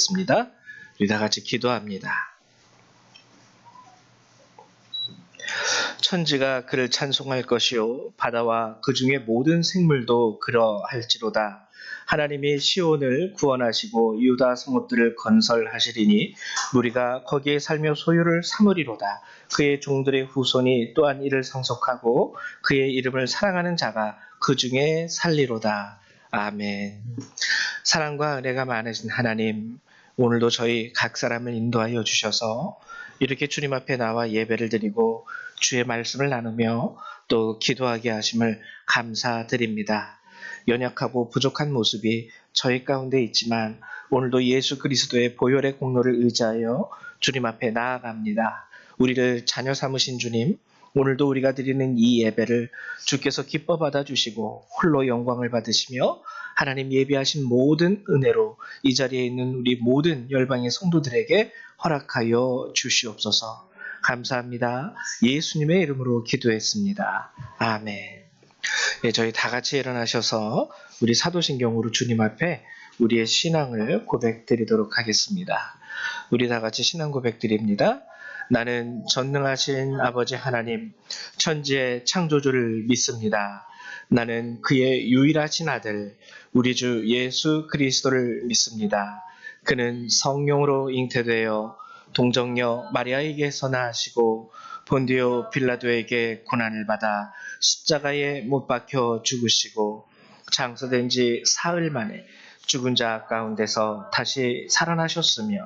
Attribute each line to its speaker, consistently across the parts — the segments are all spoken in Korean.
Speaker 1: 하겠습니다. 우리 다 같이 기도합니다. 천지가 그를 찬송할 것이요 바다와 그 중에 모든 생물도 그러할지로다. 하나님이 시온을 구원하시고 유다 성읍들을 건설하시리니 우리가 거기에 살며 소유를 삼으리로다. 그의 종들의 후손이 또한 이를 상속하고 그의 이름을 사랑하는 자가 그 중에 살리로다. 아멘. 사랑과 은혜가 많으신 하나님, 오늘도 저희 각 사람을 인도하여 주셔서 이렇게 주님 앞에 나와 예배를 드리고 주의 말씀을 나누며 또 기도하게 하심을 감사드립니다. 연약하고 부족한 모습이 저희 가운데 있지만 오늘도 예수 그리스도의 보혈의 공로를 의지하여 주님 앞에 나아갑니다. 우리를 자녀 삼으신 주님, 오늘도 우리가 드리는 이 예배를 주께서 기뻐 받아주시고 홀로 영광을 받으시며 하나님 예비하신 모든 은혜로 이 자리에 있는 우리 모든 열방의 성도들에게 허락하여 주시옵소서. 감사합니다. 예수님의 이름으로 기도했습니다. 아멘. 예, 저희 다 같이 일어나셔서 우리 사도신경으로 주님 앞에 우리의 신앙을 고백드리도록 하겠습니다. 우리 다 같이 신앙 고백드립니다. 나는 전능하신 아버지 하나님, 천지의 창조주를 믿습니다. 나는 그의 유일하신 아들, 우리 주 예수 그리스도를 믿습니다. 그는 성령으로 잉태되어 동정녀 마리아에게서 나시고 본디오 빌라도에게 고난을 받아 십자가에 못 박혀 죽으시고 장사된 지 사흘 만에 죽은 자 가운데서 다시 살아나셨으며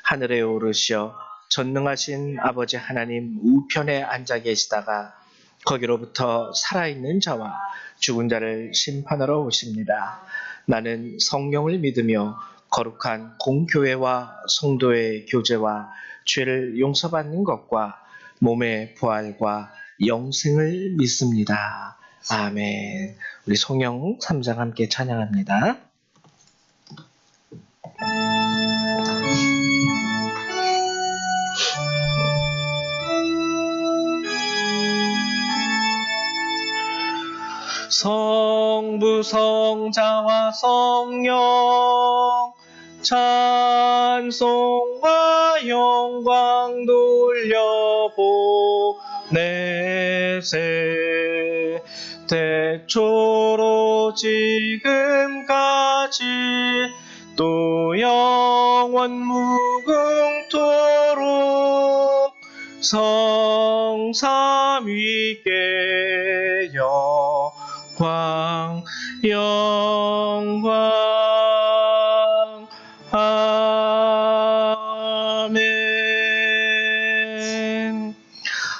Speaker 1: 하늘에 오르시어 전능하신 아버지 하나님 우편에 앉아 계시다가 거기로부터 살아있는 자와 죽은 자를 심판하러 오십니다. 나는 성령을 믿으며 거룩한 공교회와 성도의 교제와 죄를 용서받는 것과 몸의 부활과 영생을 믿습니다. 아멘. 우리 성령 3장 함께 찬양합니다. 성부 성자와 성령 찬송과 영광 돌려보내세. 태초로 지금까지 또 영원 무궁토록 성삼위께 영광 아멘.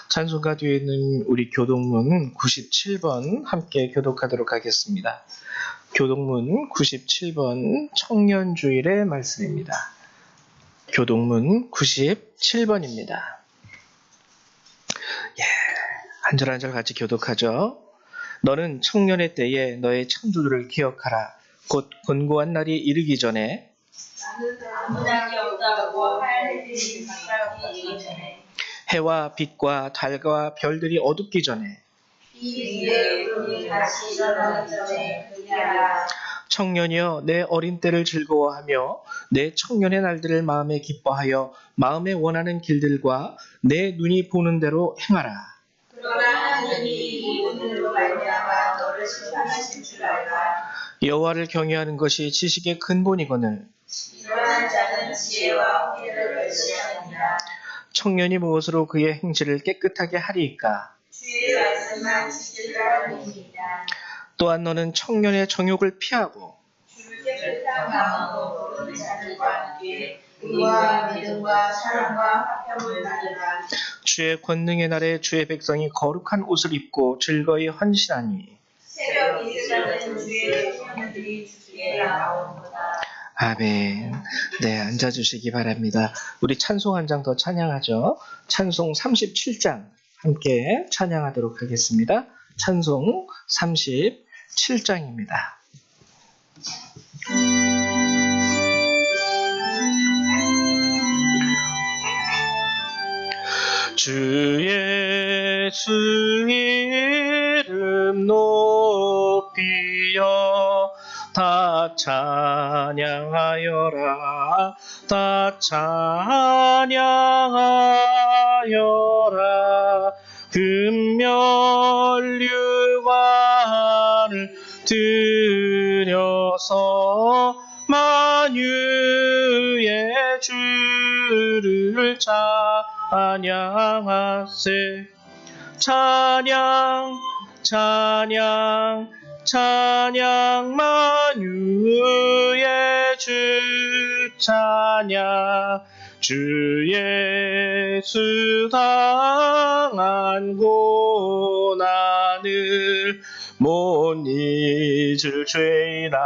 Speaker 1: 찬송가 뒤에 있는 우리 교동문 97번 함께 교독하도록 하겠습니다. 교동문 97번 청년주일의 말씀입니다. 교동문 97번입니다. 한 절 한 절 같이 교독하죠. 너는 청년의 때에 너의 창조주를 기억하라. 곧 곤고한 날이 이르기 전에 해와 빛과 달과 별들이 어둡기 전에 청년이여 내 어린 때를 즐거워하며 내 청년의 날들을 마음에 기뻐하여 마음에 원하는 길들과 내 눈이 보는 대로 행하라. 그러나 하나님이 이 오늘로 말미암아 너를 심판하실 줄 알라. 여호와를 경외하는 것이 지식의 근본이거늘 이러한 자는 지혜와 홍해를 멸시하느니라. 청년이 무엇으로 그의 행실을 깨끗하게 하리이까? 주의 말씀만 지키라 함이니이다. 또한 너는 청년의 정욕을 피하고 주를 깨끗한 마음으로 부르는 자들과 함께 의와 믿음과 사랑과 화평을 나누라. 주의 권능의 날에 주의 백성이 거룩한 옷을 입고 즐거이 헌신하니 새벽 이르자는 주의 청년들이 주께 나오는구나. 아멘. 네, 앉아주시기 바랍니다. 우리 찬송 한 장 더 찬양하죠. 찬송 37장 함께 찬양하도록 하겠습니다. 찬송 37장입니다. 주 예수 이름 높이여 다 찬양하여라. 다 찬양하여라. 금면류관을 들여서 만유의 주를 찬양하세. 찬양 찬양 찬양 만유의 주 찬양. 주 예수 당한 고난을 못 잊을 죄이나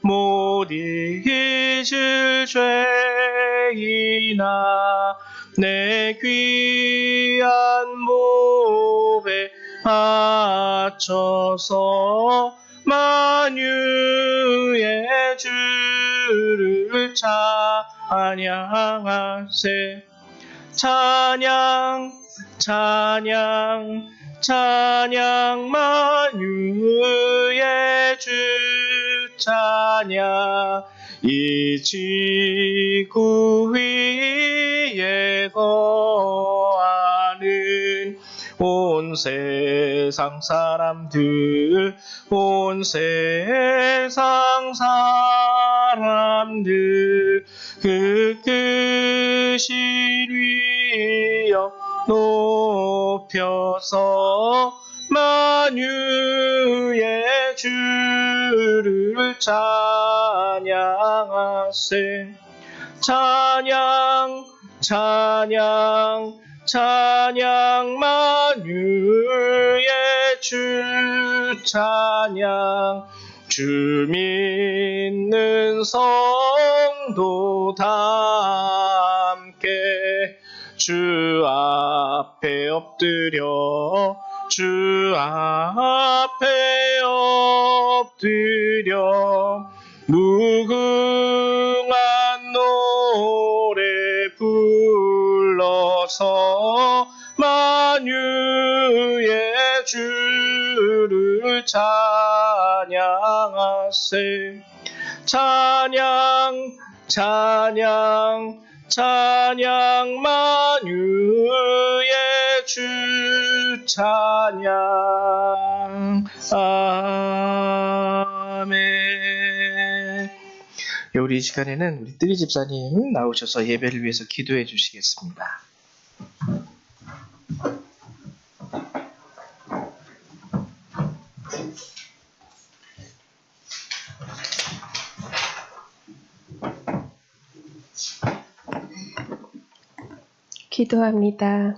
Speaker 1: 못 잊을 죄이나 내 귀한 몸에 바쳐서 만유의 주를 찬양하세. 찬양 찬양 찬양 만유의 주 찬양. 이 지구 위에 거하는 온 세상 사람들 온 세상 사람들 그 크신 위엄 높여서 만유의 주를 찬양하세. 찬양 찬양 찬양 만유의 주 찬양. 주 믿는 성도 다 함께 주 앞에 엎드려 주 앞에 엎드려 무궁한 노래 불러서 만유의 주를 찬양하세. 찬양 찬양 찬양 만유의 주 찬양. 아멘. 우리 이 시간에는 우리 뜨리 집사님 나오셔서 예배를 위해서 기도해 주시겠습니다.
Speaker 2: 기도합니다.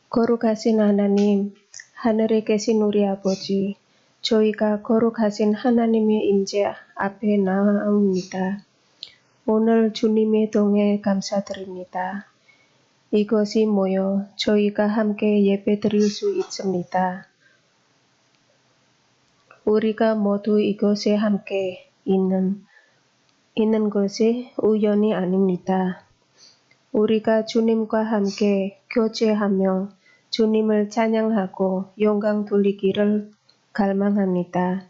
Speaker 2: 거룩하신 하나님, 하늘에 계신 우리 아버지, 저희가 거룩하신 하나님의 임재 앞에 나아옵니다. 오늘 주님의 동에 감사드립니다. 이것이 모여 저희가 함께 예배드릴 수 있습니다. 우리가 모두 이곳에 함께 있는 것이 우연이 아닙니다. 우리가 주님과 함께 교제하며 주님을 찬양하고 영광 돌리기를 갈망합니다.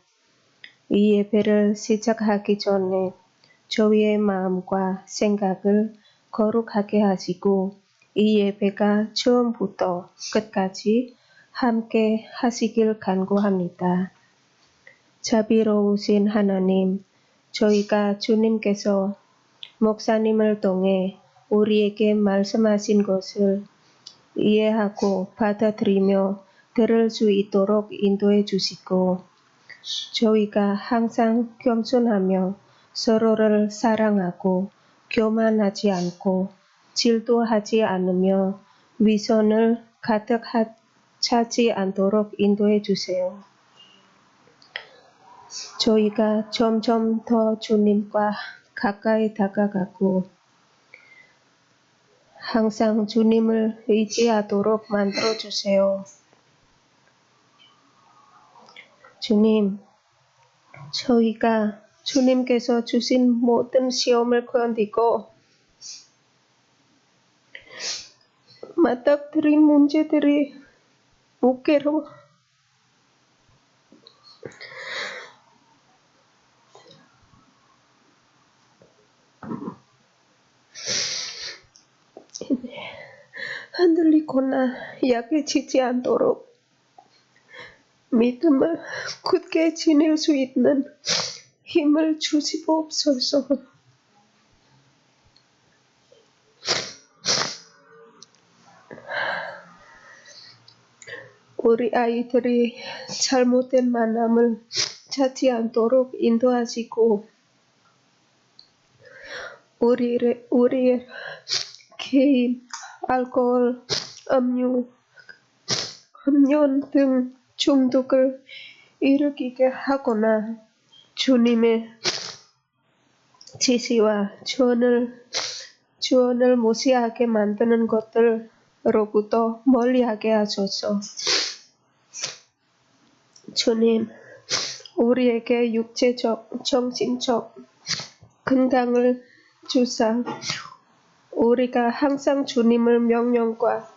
Speaker 2: 이 예배를 시작하기 전에 저희의 마음과 생각을 거룩하게 하시고 이 예배가 처음부터 끝까지 함께 하시길 간구합니다. 자비로우신 하나님, 저희가 주님께서 목사님을 통해 우리에게 말씀하신 것을 이해하고 받아들이며 들을 수 있도록 인도해 주시고 저희가 항상 겸손하며 서로를 사랑하고 교만하지 않고 질투하지 않으며 위선을 가득 차지 않도록 인도해 주세요. 저희가 점점 더 주님과 가까이 다가가고 항상 주님을 의지하도록 만들어주세요. 주님, 저희가 주님께서 주신 모든 시험을 견디고 맞닥뜨린 문제들이 무게로 흔들리거나 약해지지 않도록 믿음을 굳게 지닐 수 있는 힘을 주시옵소서. 우리 아이들이 잘못된 만남을 찾지 않도록 인도하시고 우리의 개인, 알코올, 음료 등 중독을 일으키게 하거나 주님의 지시와 주언을 무시하게 만드는 것들로부터 멀리하게 하소서. 주님, 우리에게 육체적, 정신적 건강을 주사 우리가 항상 주님의 명령과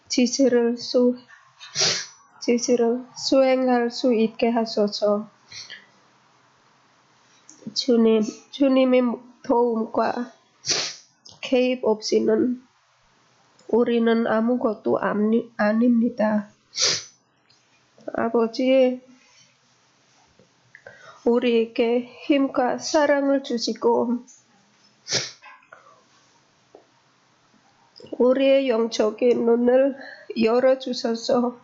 Speaker 2: 지시를 수행할 수 있게 하소서. 주님의 도움과 개입 없이는 우리는 아무것도 아닙니다. 아버지, 우리에게 힘과 사랑을 주시고 우리의 영적인 눈을 열어주셔서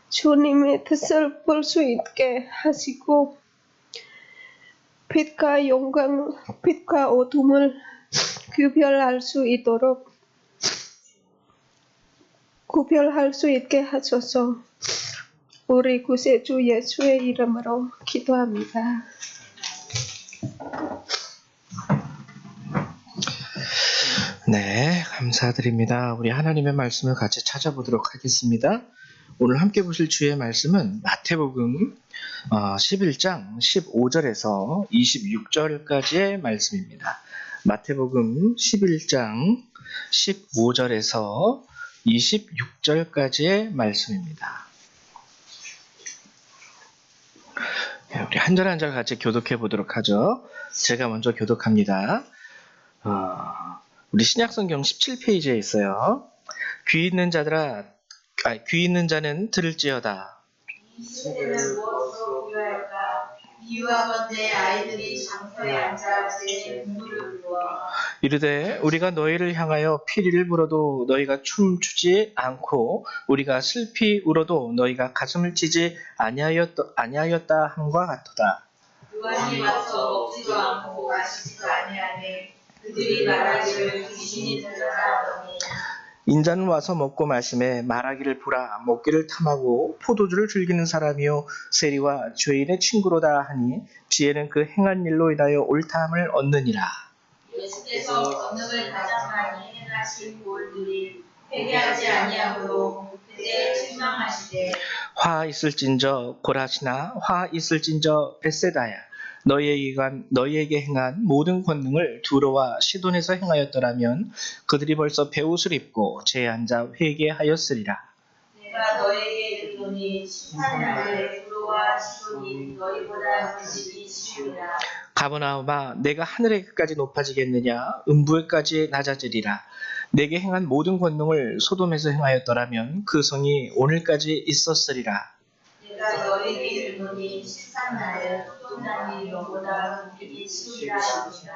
Speaker 2: 주님의 뜻을 볼 수 있게 하시고 빛과 어둠을 구별할 수 있게 하소서. 우리 구세주 예수의 이름으로 기도합니다.
Speaker 1: 네, 감사드립니다. 우리 하나님의 말씀을 같이 찾아보도록 하겠습니다. 오늘 함께 보실 주의 말씀은 마태복음 11장 15절에서 26절까지의 말씀입니다. 마태복음 11장 15절에서 26절까지의 말씀입니다. 우리 한 절 한 절 같이 교독해 보도록 하죠. 제가 먼저 교독합니다. 우리 신약성경 17페이지에 있어요. 귀 있는 자는 들을지어다.
Speaker 3: 이 시대는 무엇으로 비유할까? 비유하건대 아이들이 장터에 앉아 제 공부를 부어
Speaker 1: 이르되 우리가 너희를 향하여 피리를 불어도 너희가 춤추지 않고 우리가 슬피 울어도 너희가 가슴을 치지 아니하였다 함과 같도다.
Speaker 3: 요한이 와서 먹지도 않고 마시지도 아니하니 그들이 말하기를 귀신이 들렸다더니
Speaker 1: 인자는 와서 먹고 마심에 말하기를 보라 먹기를 탐하고 포도주를 즐기는 사람이요 세리와 죄인의 친구로다 하니 지혜는 그 행한 일로 인하여 옳다함을 얻느니라.
Speaker 3: 예수께서 권능을 가장 많이 행하신 볼들이 회개하지 아니하므로 그때 실망하시되
Speaker 1: 화 있을진저 고라시나 화 있을진저 벳세다야 너희에게 행한 모든 권능을 두로와 시돈에서 행하였더라면 그들이 벌써 배옷을 입고 재에 앉아 회개하였으리라.
Speaker 3: 내가 너에게 이르노니 심판날에 두로와 시돈이 너희보다 그들이 쉬우리라.
Speaker 1: 가버나움아 내가 하늘에 끝까지 높아지겠느냐 음부에까지 낮아지리라. 내게 행한 모든 권능을 소돔에서 행하였더라면 그 성이 오늘까지 있었으리라.
Speaker 3: 내가 너에게 이르노니 심판날에 소돔산이 너보다 그들이 쉬우리라 하시니라.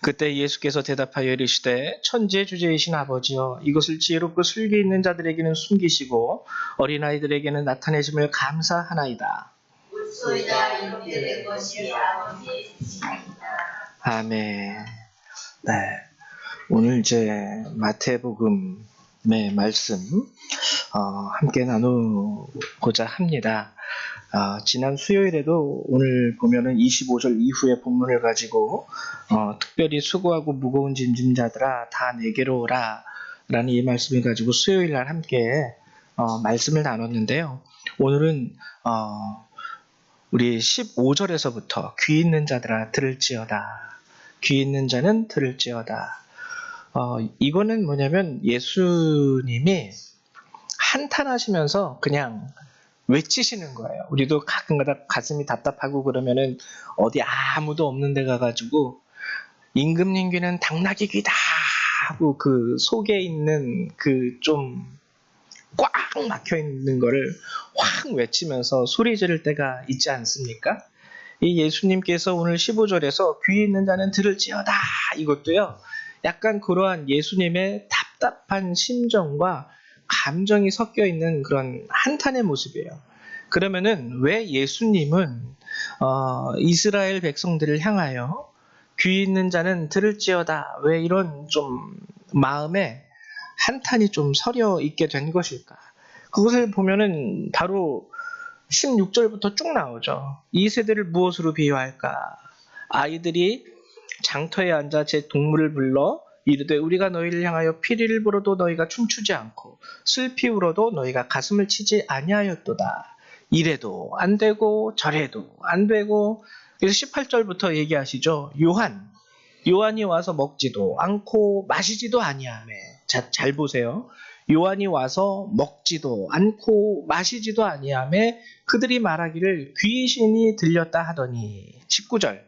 Speaker 1: 그때 예수께서 대답하여 이르시되 천지의 주제이신 아버지여 이것을 지혜롭고 슬기 있는 자들에게는 숨기시고 어린아이들에게는 나타내심을 감사하나이다.
Speaker 3: 옳소이다. 이렇게 된 것이 아버지의 뜻이니이다.
Speaker 1: 아멘. 네, 오늘 이제 마태복음의 말씀 함께 나누고자 합니다. 지난 수요일에도 오늘 보면은 25절 이후의 본문을 가지고 특별히 수고하고 무거운 짐진 자들아 다 내게로 오라 라는 이 말씀을 가지고 수요일 날 함께 말씀을 나눴는데요. 오늘은 우리 15절에서부터 귀 있는 자들아 들을지어다. 귀 있는 자는 들을지어다. 이거는 뭐냐면 예수님이 한탄하시면서 그냥 외치시는 거예요. 우리도 가끔가다 가슴이 답답하고 그러면은 어디 아무도 없는 데 가가지고 임금님 귀는 당나귀 귀다 하고 그 속에 있는 그 좀 꽉 막혀 있는 거를 확 외치면서 소리 지를 때가 있지 않습니까? 이 예수님께서 오늘 15절에서 귀 있는 자는 들을지어다 이것도요. 약간 그러한 예수님의 답답한 심정과 감정이 섞여 있는 그런 한탄의 모습이에요. 그러면은 왜 예수님은 이스라엘 백성들을 향하여 귀 있는 자는 들을지어다 왜 이런 좀 마음에 한탄이 좀 서려 있게 된 것일까? 그것을 보면은 바로 16절부터 쭉 나오죠. 이 세대를 무엇으로 비유할까? 아이들이 장터에 앉아 제 동물을 불러 이르되 우리가 너희를 향하여 피리를 불어도 너희가 춤추지 않고 슬피 울어도 너희가 가슴을 치지 아니하였도다. 이래도 안 되고 저래도 안 되고. 그래서 18절부터 얘기하시죠. 요한이 와서 먹지도 않고 마시지도 아니하매. 자, 잘 보세요. 요한이 와서 먹지도 않고 마시지도 아니하매 그들이 말하기를 귀신이 들렸다 하더니. 19절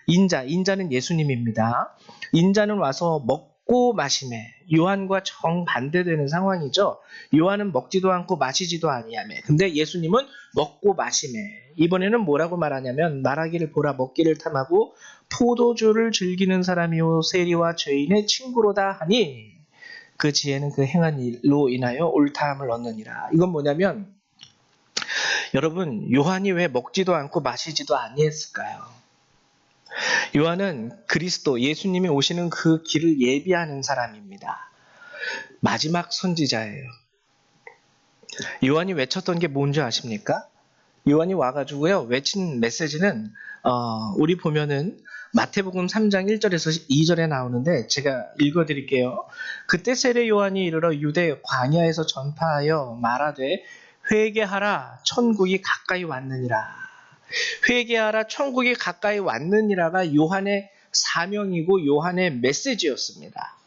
Speaker 1: 인자는 예수님입니다. 인자는 와서 먹고 마시매. 요한과 정반대되는 상황이죠. 요한은 먹지도 않고 마시지도 아니하매. 근데 예수님은 먹고 마시매. 이번에는 뭐라고 말하냐면 말하기를 보라 먹기를 탐하고 포도주를 즐기는 사람이요 세리와 죄인의 친구로다 하니 그 지혜는 그 행한 일로 인하여 옳다함을 얻느니라. 이건 뭐냐면 여러분 요한이 왜 먹지도 않고 마시지도 아니했을까요? 요한은 그리스도 예수님이 오시는 그 길을 예비하는 사람입니다. 마지막 선지자예요. 요한이 외쳤던 게 뭔지 아십니까? 요한이 와가지고요 외친 메시지는 우리 보면은 마태복음 3장 1절에서 2절에 나오는데 제가 읽어드릴게요. 그때 세례 요한이 이르러 유대 광야에서 전파하여 말하되 회개하라 천국이 가까이 왔느니라. 회개하라 천국이 가까이 왔느니라가 요한의 사명이고 요한의 메시지였습니다.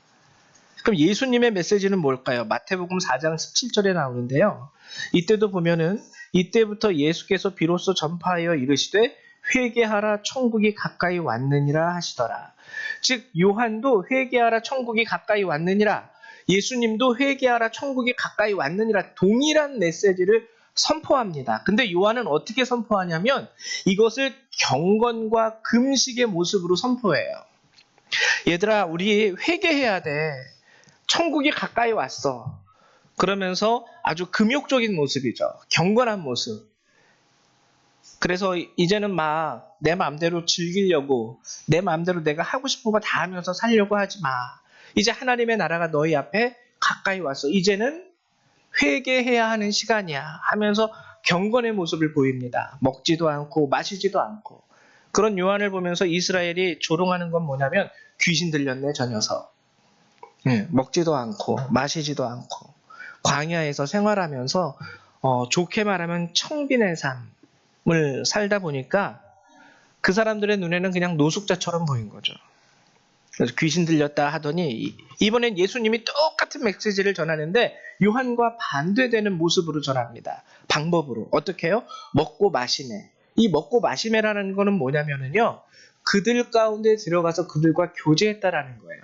Speaker 1: 그럼 예수님의 메시지는 뭘까요? 마태복음 4장 17절에 나오는데요. 이때도 보면은 이때부터 예수께서 비로소 전파하여 이르시되 회개하라 천국이 가까이 왔느니라 하시더라. 즉 요한도 회개하라 천국이 가까이 왔느니라, 예수님도 회개하라 천국이 가까이 왔느니라 동일한 메시지를 선포합니다. 근데 요한은 어떻게 선포하냐면 이것을 경건과 금식의 모습으로 선포해요. 얘들아 우리 회개해야 돼. 천국이 가까이 왔어. 그러면서 아주 금욕적인 모습이죠. 경건한 모습. 그래서 이제는 막 내 마음대로 즐기려고 내 마음대로 내가 하고 싶은 거 다 하면서 살려고 하지 마. 이제 하나님의 나라가 너희 앞에 가까이 왔어. 이제는 회개해야 하는 시간이야 하면서 경건의 모습을 보입니다. 먹지도 않고 마시지도 않고. 그런 요한을 보면서 이스라엘이 조롱하는 건 뭐냐면 귀신 들렸네 저 녀석. 먹지도 않고 마시지도 않고 광야에서 생활하면서 좋게 말하면 청빈의 삶을 살다 보니까 그 사람들의 눈에는 그냥 노숙자처럼 보인 거죠. 그래서 귀신 들렸다 하더니 이번엔 예수님이 똑같은 메시지를 전하는데 요한과 반대되는 모습으로 전합니다. 방법으로. 어떻게 해요? 먹고 마시매. 이 먹고 마시매라는 거는 뭐냐면요. 그들 가운데 들어가서 그들과 교제했다라는 거예요.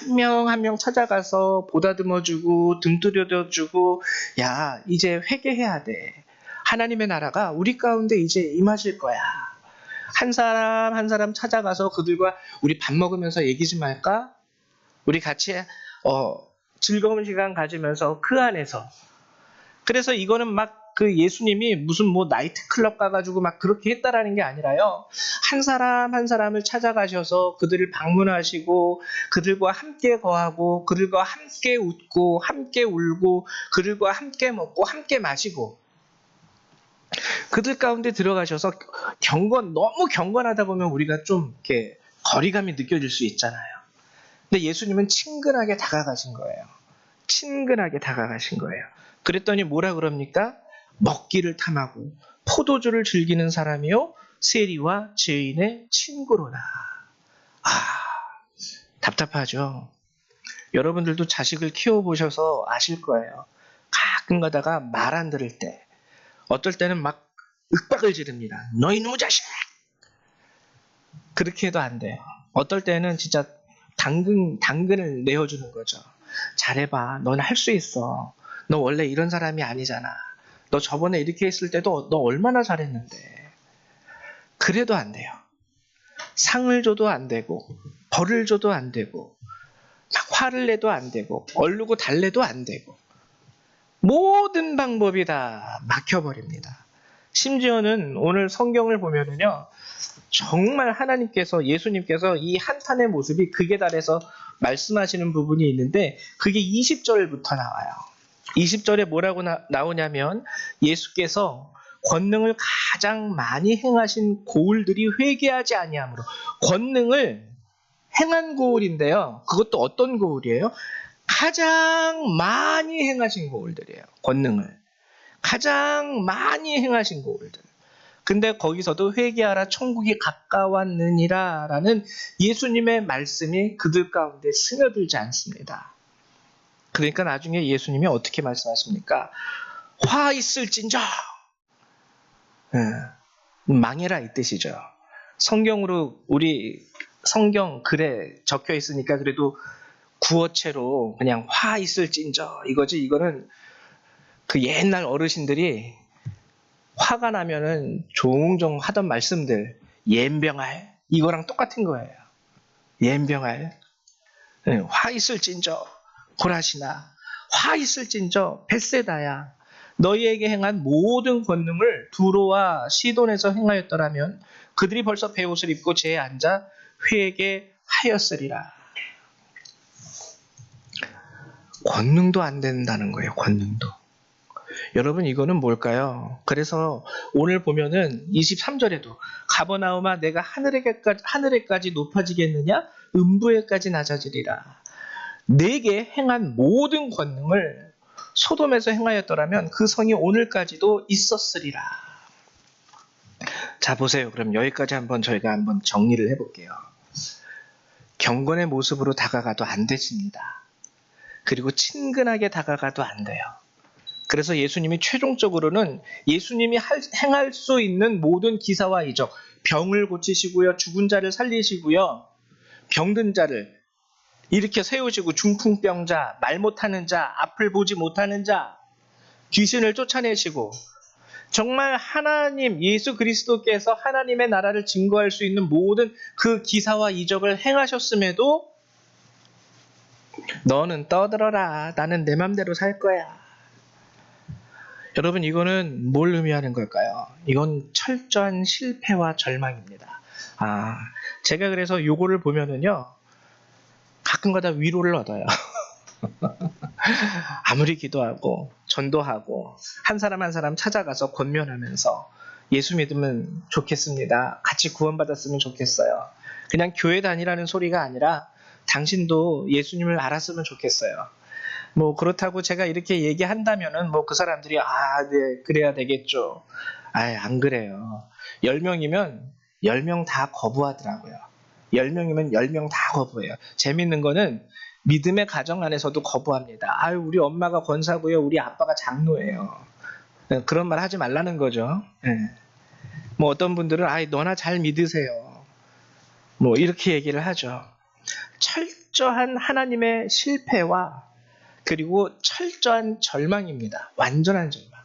Speaker 1: 한 명 한 명 찾아가서 보다듬어주고 등 두드려주고 야 이제 회개해야 돼. 하나님의 나라가 우리 가운데 이제 임하실 거야. 한 사람 한 사람 찾아가서 그들과 우리 밥 먹으면서 얘기 좀 할까? 우리 같이 즐거운 시간 가지면서 그 안에서. 그래서 이거는 막 그 예수님이 무슨 뭐 나이트클럽 가가지고 막 그렇게 했다라는 게 아니라요. 한 사람 한 사람을 찾아가셔서 그들을 방문하시고 그들과 함께 거하고 그들과 함께 웃고 함께 울고 그들과 함께 먹고 함께 마시고 그들 가운데 들어가셔서 너무 경건하다 보면 우리가 좀 이렇게 거리감이 느껴질 수 있잖아요. 근데 예수님은 친근하게 다가가신 거예요. 친근하게 다가가신 거예요. 그랬더니 뭐라 그럽니까? 먹기를 탐하고 포도주를 즐기는 사람이요 세리와 죄인의 친구로다. 답답하죠. 여러분들도 자식을 키워보셔서 아실 거예요. 가끔 가다가 말 안 들을 때 어떨 때는 막 윽박을 지릅니다. 너희 놈의 자식! 그렇게 해도 안 돼요. 어떨 때는 진짜 당근을 내어주는 거죠. 잘해봐. 넌 할 수 있어. 너 원래 이런 사람이 아니잖아. 너 저번에 이렇게 했을 때도 너 얼마나 잘했는데. 그래도 안 돼요. 상을 줘도 안 되고, 벌을 줘도 안 되고, 막 화를 내도 안 되고, 얼르고 달래도 안 되고, 모든 방법이 다 막혀버립니다. 심지어는 오늘 성경을 보면은요, 정말 하나님께서, 예수님께서 이 한탄의 모습이 극에 달해서 말씀하시는 부분이 있는데, 그게 20절부터 나와요. 20절에 뭐라고 나오냐면, 예수께서 권능을 가장 많이 행하신 고을들이 회개하지 아니하므로, 권능을 행한 고을인데요. 그것도 어떤 고을이에요? 가장 많이 행하신 고을들이에요. 권능을 가장 많이 행하신 고을들. 근데 거기서도 회개하라 천국이 가까웠느니라 라는 예수님의 말씀이 그들 가운데 스며들지 않습니다. 그러니까 나중에 예수님이 어떻게 말씀하십니까? 화 있을진저, 망해라 이 뜻이죠. 성경으로 우리 성경 글에 적혀 있으니까 그래도 구어체로 그냥 화 있을진저 이거지. 이거는 그 옛날 어르신들이 화가 나면은 종종 하던 말씀들, 옌병할 이거랑 똑같은 거예요. 옌병할, 화 있을진저 고라시나, 화 있을진저 벳세다야, 너희에게 행한 모든 권능을 두로와 시돈에서 행하였더라면 그들이 벌써 베옷을 입고 제에 앉아 회개하였으리라. 권능도 안 된다는 거예요. 권능도. 여러분 이거는 뭘까요? 그래서 오늘 보면은 23절에도 가버나움아 내가 하늘에까지 높아지겠느냐? 음부에까지 낮아지리라. 내게 행한 모든 권능을 소돔에서 행하였더라면 그 성이 오늘까지도 있었으리라. 자 보세요. 그럼 여기까지 저희가 한번 정리를 해볼게요. 경건의 모습으로 다가가도 안 되십니다. 그리고 친근하게 다가가도 안 돼요. 그래서 예수님이 최종적으로는 예수님이 행할 수 있는 모든 기사와 이적, 병을 고치시고요, 죽은 자를 살리시고요, 병든 자를 일으켜 세우시고, 중풍병자, 말 못하는 자, 앞을 보지 못하는 자, 귀신을 쫓아내시고, 정말 하나님 예수 그리스도께서 하나님의 나라를 증거할 수 있는 모든 그 기사와 이적을 행하셨음에도 너는 떠들어라. 나는 내 맘대로 살 거야. 여러분 이거는 뭘 의미하는 걸까요? 이건 철저한 실패와 절망입니다. 제가 그래서 요거를 보면은요, 가끔가다 위로를 얻어요. 아무리 기도하고 전도하고 한 사람 한 사람 찾아가서 권면하면서 예수 믿으면 좋겠습니다. 같이 구원받았으면 좋겠어요. 그냥 교회 다니라는 소리가 아니라 당신도 예수님을 알았으면 좋겠어요. 뭐 그렇다고 제가 이렇게 얘기한다면은 뭐 그 사람들이 네 그래야 되겠죠. 안 그래요. 10명이면 10명 다 거부하더라고요. 10명이면 10명 다 거부해요. 재밌는 거는 믿음의 가정 안에서도 거부합니다. 우리 엄마가 권사고요. 우리 아빠가 장로예요. 그런 말 하지 말라는 거죠. 뭐 어떤 분들은 너나 잘 믿으세요. 뭐 이렇게 얘기를 하죠. 철저한 하나님의 실패와 그리고 철저한 절망입니다. 완전한 절망.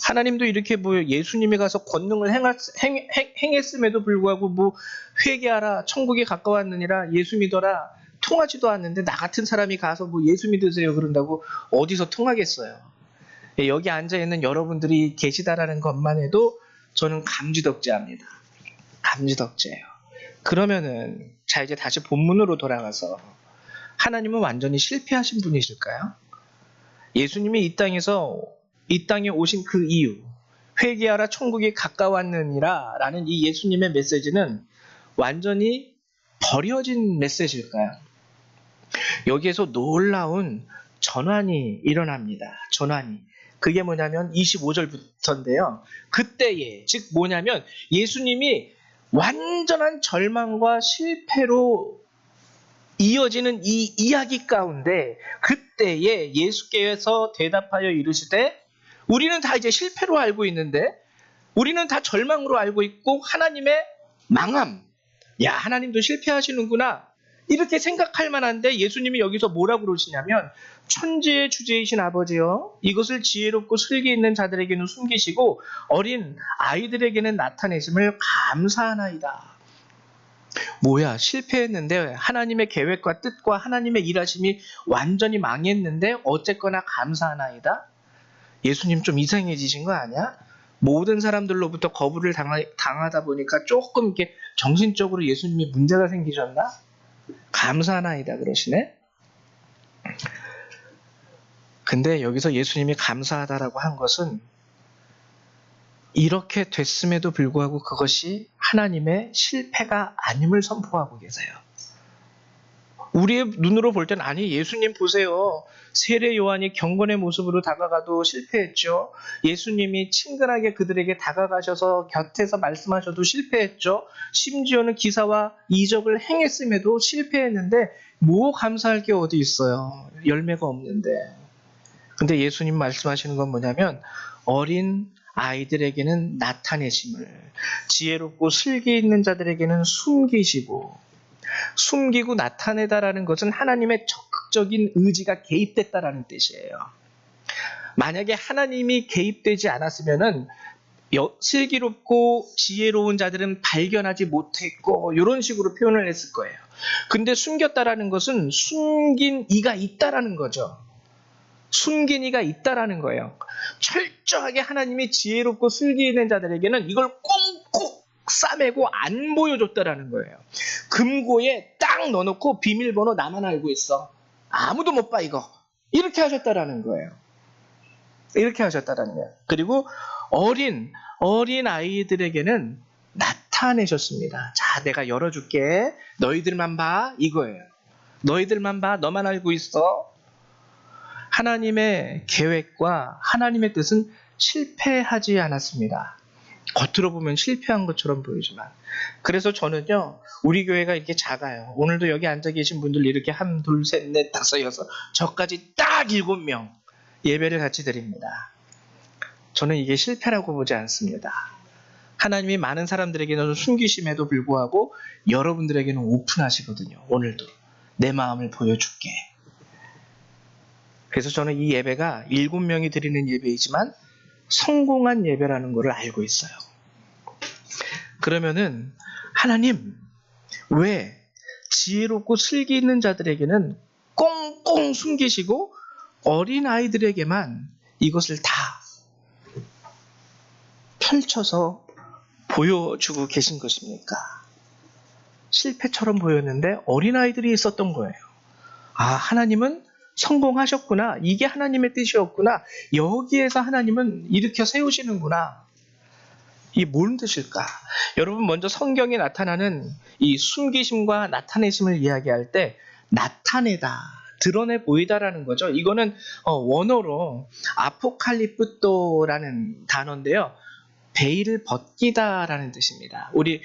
Speaker 1: 하나님도 이렇게 예수님이 가서 권능을 행했음에도 불구하고 회개하라 천국이 가까웠느니라 예수 믿어라 통하지도 않는데 나 같은 사람이 가서 예수 믿으세요 그런다고 어디서 통하겠어요. 여기 앉아있는 여러분들이 계시다라는 것만 해도 저는 감지덕지합니다. 감지덕지예요. 그러면은 자 이제 다시 본문으로 돌아가서 하나님은 완전히 실패하신 분이실까요? 예수님이 이 땅에 오신 그 이유, 회개하라 천국이 가까웠느니라 라는 이 예수님의 메시지는 완전히 버려진 메시지일까요? 여기에서 놀라운 전환이 일어납니다. 전환이. 그게 뭐냐면 25절부터인데요. 그때에, 즉 뭐냐면 예수님이 완전한 절망과 실패로 이어지는 이 이야기 가운데 그때에 예수께서 대답하여 이르시되 우리는 다 이제 실패로 알고 있는데 우리는 다 절망으로 알고 있고 하나님의 망함, 야 하나님도 실패하시는구나 이렇게 생각할 만한데 예수님이 여기서 뭐라고 그러시냐면 천지의 주제이신 아버지여 이것을 지혜롭고 슬기 있는 자들에게는 숨기시고 어린 아이들에게는 나타내심을 감사하나이다. 뭐야, 실패했는데 하나님의 계획과 뜻과 하나님의 일하심이 완전히 망했는데 어쨌거나 감사하나이다? 예수님 좀 이상해지신 거 아니야? 모든 사람들로부터 거부를 당하다 보니까 조금 이렇게 정신적으로 예수님이 문제가 생기셨나? 감사하나이다 그러시네. 근데 여기서 예수님이 감사하다라고 한 것은 이렇게 됐음에도 불구하고 그것이 하나님의 실패가 아님을 선포하고 계세요. 우리의 눈으로 볼 때는 아니 예수님 보세요. 세례 요한이 경건의 모습으로 다가가도 실패했죠. 예수님이 친근하게 그들에게 다가가셔서 곁에서 말씀하셔도 실패했죠. 심지어는 기사와 이적을 행했음에도 실패했는데 뭐 감사할 게 어디 있어요. 열매가 없는데. 근데 예수님 말씀하시는 건 뭐냐면 어린 아이들에게는 나타내심을, 지혜롭고 슬기 있는 자들에게는 숨기고 나타내다라는 것은 하나님의 적극적인 의지가 개입됐다라는 뜻이에요. 만약에 하나님이 개입되지 않았으면은 슬기롭고 지혜로운 자들은 발견하지 못했고 이런 식으로 표현을 했을 거예요. 근데 숨겼다라는 것은 숨긴 이가 있다라는 거죠. 숨긴 이가 있다라는 거예요. 철저하게 하나님이 지혜롭고 슬기 있는 자들에게는 이걸 꽁꽁 싸매고 안 보여줬다라는 거예요. 금고에 딱 넣어놓고 비밀번호 나만 알고 있어. 아무도 못 봐 이거. 이렇게 하셨다라는 거예요. 이렇게 하셨다라는 거예요. 그리고 어린 아이들에게는 나타내셨습니다. 자, 내가 열어줄게. 너희들만 봐. 이거예요. 너희들만 봐. 너만 알고 있어. 하나님의 계획과 하나님의 뜻은 실패하지 않았습니다. 겉으로 보면 실패한 것처럼 보이지만. 그래서 저는요, 우리 교회가 이렇게 작아요. 오늘도 여기 앉아 계신 분들 이렇게 1, 2, 3, 4, 5, 6, 저까지 딱 7명 예배를 같이 드립니다. 저는 이게 실패라고 보지 않습니다. 하나님이 많은 사람들에게는 숨기심에도 불구하고 여러분들에게는 오픈하시거든요. 오늘도 내 마음을 보여줄게. 그래서 저는 이 예배가 7명이 드리는 예배이지만 성공한 예배라는 것을 알고 있어요. 그러면은 하나님 왜 지혜롭고 슬기 있는 자들에게는 꽁꽁 숨기시고 어린 아이들에게만 이것을 다 펼쳐서 보여주고 계신 것입니까? 실패처럼 보였는데 어린 아이들이 있었던 거예요. 아, 하나님은 성공하셨구나. 이게 하나님의 뜻이었구나. 여기에서 하나님은 일으켜 세우시는구나. 이게 뭔 뜻일까? 여러분 먼저 성경에 나타나는 이 숨기심과 나타내심을 이야기할 때 나타내다, 드러내 보이다라는 거죠. 이거는 원어로 아포칼리프토라는 단어인데요. 베일을 벗기다라는 뜻입니다. 우리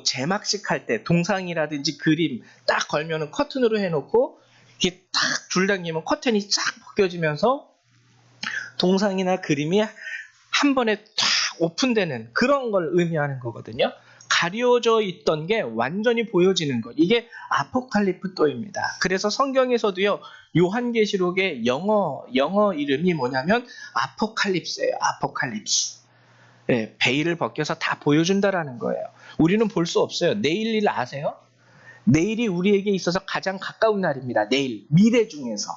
Speaker 1: 제막식 할 때 동상이라든지 그림 딱 걸면은 커튼으로 해놓고 이렇게 딱 줄당기면 커튼이 쫙 벗겨지면서 동상이나 그림이 한 번에 쫙 오픈되는 그런 걸 의미하는 거거든요. 가려져 있던 게 완전히 보여지는 것. 이게 아포칼리프토입니다. 그래서 성경에서도요. 요한계시록의 영어 이름이 뭐냐면 아포칼립스예요. 아포칼립스. 네, 베일을 벗겨서 다 보여준다라는 거예요. 우리는 볼 수 없어요. 내일 일 아세요? 내일이 우리에게 있어서 가장 가까운 날입니다. 내일, 미래 중에서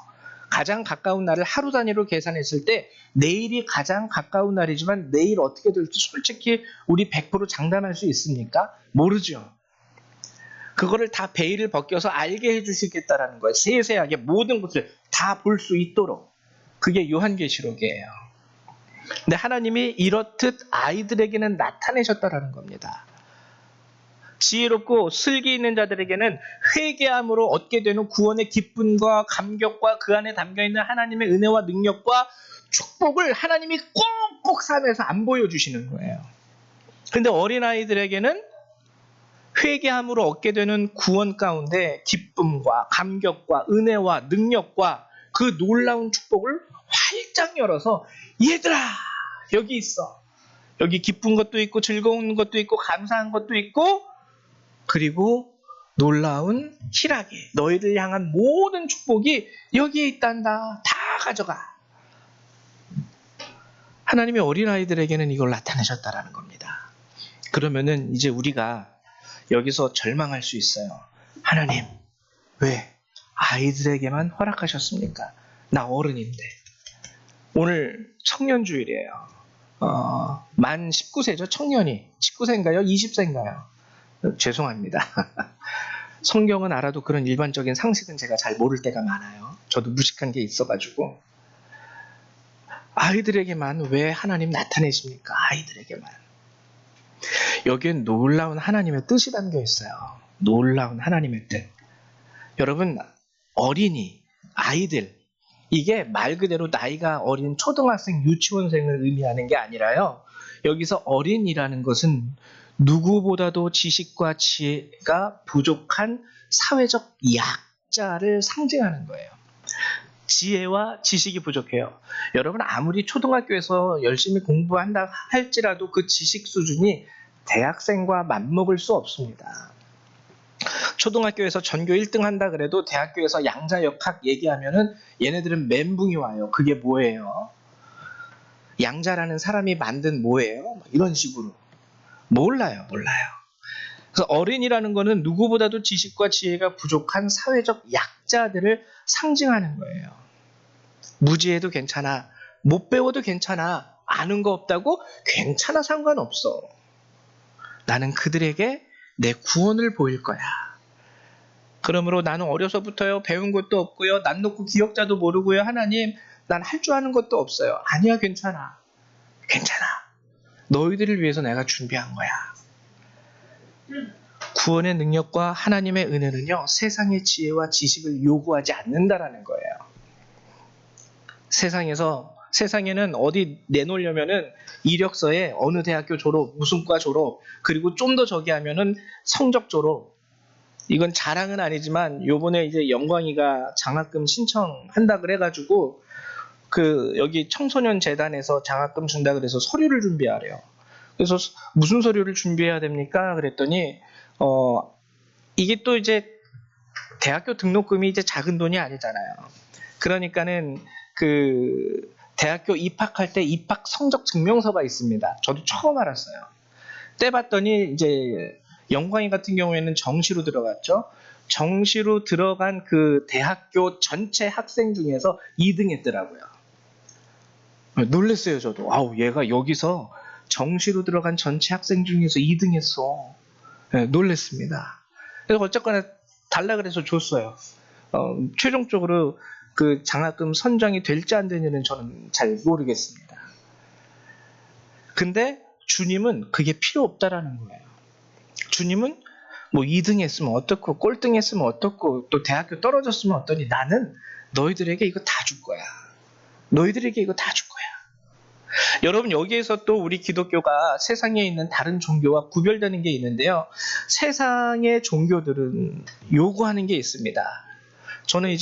Speaker 1: 가장 가까운 날을 하루 단위로 계산했을 때 내일이 가장 가까운 날이지만 내일 어떻게 될지 솔직히 우리 100% 장담할 수 있습니까? 모르죠. 그거를 다 베일을 벗겨서 알게 해주시겠다라는 거예요. 세세하게 모든 것을 다 볼 수 있도록. 그게 요한계시록이에요. 근데 하나님이 이렇듯 아이들에게는 나타내셨다라는 겁니다. 지혜롭고 슬기 있는 자들에게는 회개함으로 얻게 되는 구원의 기쁨과 감격과 그 안에 담겨있는 하나님의 은혜와 능력과 축복을 하나님이 꼭꼭 삼아서 안 보여주시는 거예요. 근데 어린아이들에게는 회개함으로 얻게 되는 구원 가운데 기쁨과 감격과 은혜와 능력과 그 놀라운 축복을 활짝 열어서 얘들아 여기 있어. 여기 기쁜 것도 있고 즐거운 것도 있고 감사한 것도 있고 그리고 놀라운 희락이, 너희들 향한 모든 축복이 여기에 있단다. 다 가져가. 하나님이 어린아이들에게는 이걸 나타내셨다라는 겁니다. 그러면은 이제 우리가 여기서 절망할 수 있어요. 하나님, 왜 아이들에게만 허락하셨습니까? 나 어른인데. 오늘 청년주일이에요. 만 19세죠, 청년이. 19세인가요? 20세인가요? 죄송합니다. 성경은 알아도 그런 일반적인 상식은 제가 잘 모를 때가 많아요. 저도 무식한 게 있어가지고. 아이들에게만 왜 하나님 나타내십니까? 아이들에게만. 여기엔 놀라운 하나님의 뜻이 담겨 있어요. 놀라운 하나님의 뜻. 여러분, 어린이, 아이들, 이게 말 그대로 나이가 어린 초등학생, 유치원생을 의미하는 게 아니라요. 여기서 어린이라는 것은 누구보다도 지식과 지혜가 부족한 사회적 약자를 상징하는 거예요. 지혜와 지식이 부족해요. 여러분, 아무리 초등학교에서 열심히 공부한다 할지라도 그 지식 수준이 대학생과 맞먹을 수 없습니다. 초등학교에서 전교 1등 한다 그래도 대학교에서 양자역학 얘기하면은 얘네들은 멘붕이 와요. 그게 뭐예요? 양자라는 사람이 만든 뭐예요? 이런 식으로. 몰라요. 그래서 어린이라는 거는 누구보다도 지식과 지혜가 부족한 사회적 약자들을 상징하는 거예요. 무지해도 괜찮아. 못 배워도 괜찮아. 아는 거 없다고? 괜찮아. 상관없어. 나는 그들에게 내 구원을 보일 거야. 그러므로 나는 어려서부터요, 배운 것도 없고요, 난 놓고 기억자도 모르고요, 하나님, 난 할 줄 아는 것도 없어요. 아니야, 괜찮아. 너희들을 위해서 내가 준비한 거야. 구원의 능력과 하나님의 은혜는요, 세상의 지혜와 지식을 요구하지 않는다라는 거예요. 세상에는 어디 내놓으려면은 이력서에 어느 대학교 졸업, 무슨 과 졸업, 그리고 좀 더 저기 하면은 성적 졸업. 이건 자랑은 아니지만 요번에 이제 영광이가 장학금 신청한다 그래가지고 여기 청소년 재단에서 장학금 준다 그래서 서류를 준비하래요. 그래서 무슨 서류를 준비해야 됩니까? 그랬더니 이게 또 이제 대학교 등록금이 이제 작은 돈이 아니잖아요. 그러니까는 대학교 입학할 때 입학 성적 증명서가 있습니다. 저도 처음 알았어요. 떼봤더니 이제 영광이 같은 경우에는 정시로 들어갔죠. 정시로 들어간 그 대학교 전체 학생 중에서 2등 했더라고요. 놀랐어요, 저도. 얘가 여기서 정시로 들어간 전체 학생 중에서 2등 했어. 네, 놀랐습니다. 그래서 어쨌거나 달라 그래서 줬어요. 최종적으로 그 장학금 선정이 될지 안 되는지는 저는 잘 모르겠습니다. 근데 주님은 그게 필요 없다라는 거예요. 주님은 뭐 2등 했으면 어떻고 꼴등 했으면 어떻고 또 대학교 떨어졌으면 어떠니, 나는 너희들에게 이거 다 줄 거야. 여러분, 여기에서 또 우리 기독교가 세상에 있는 다른 종교와 구별되는 게 있는데요. 세상의 종교들은 요구하는 게 있습니다. 저는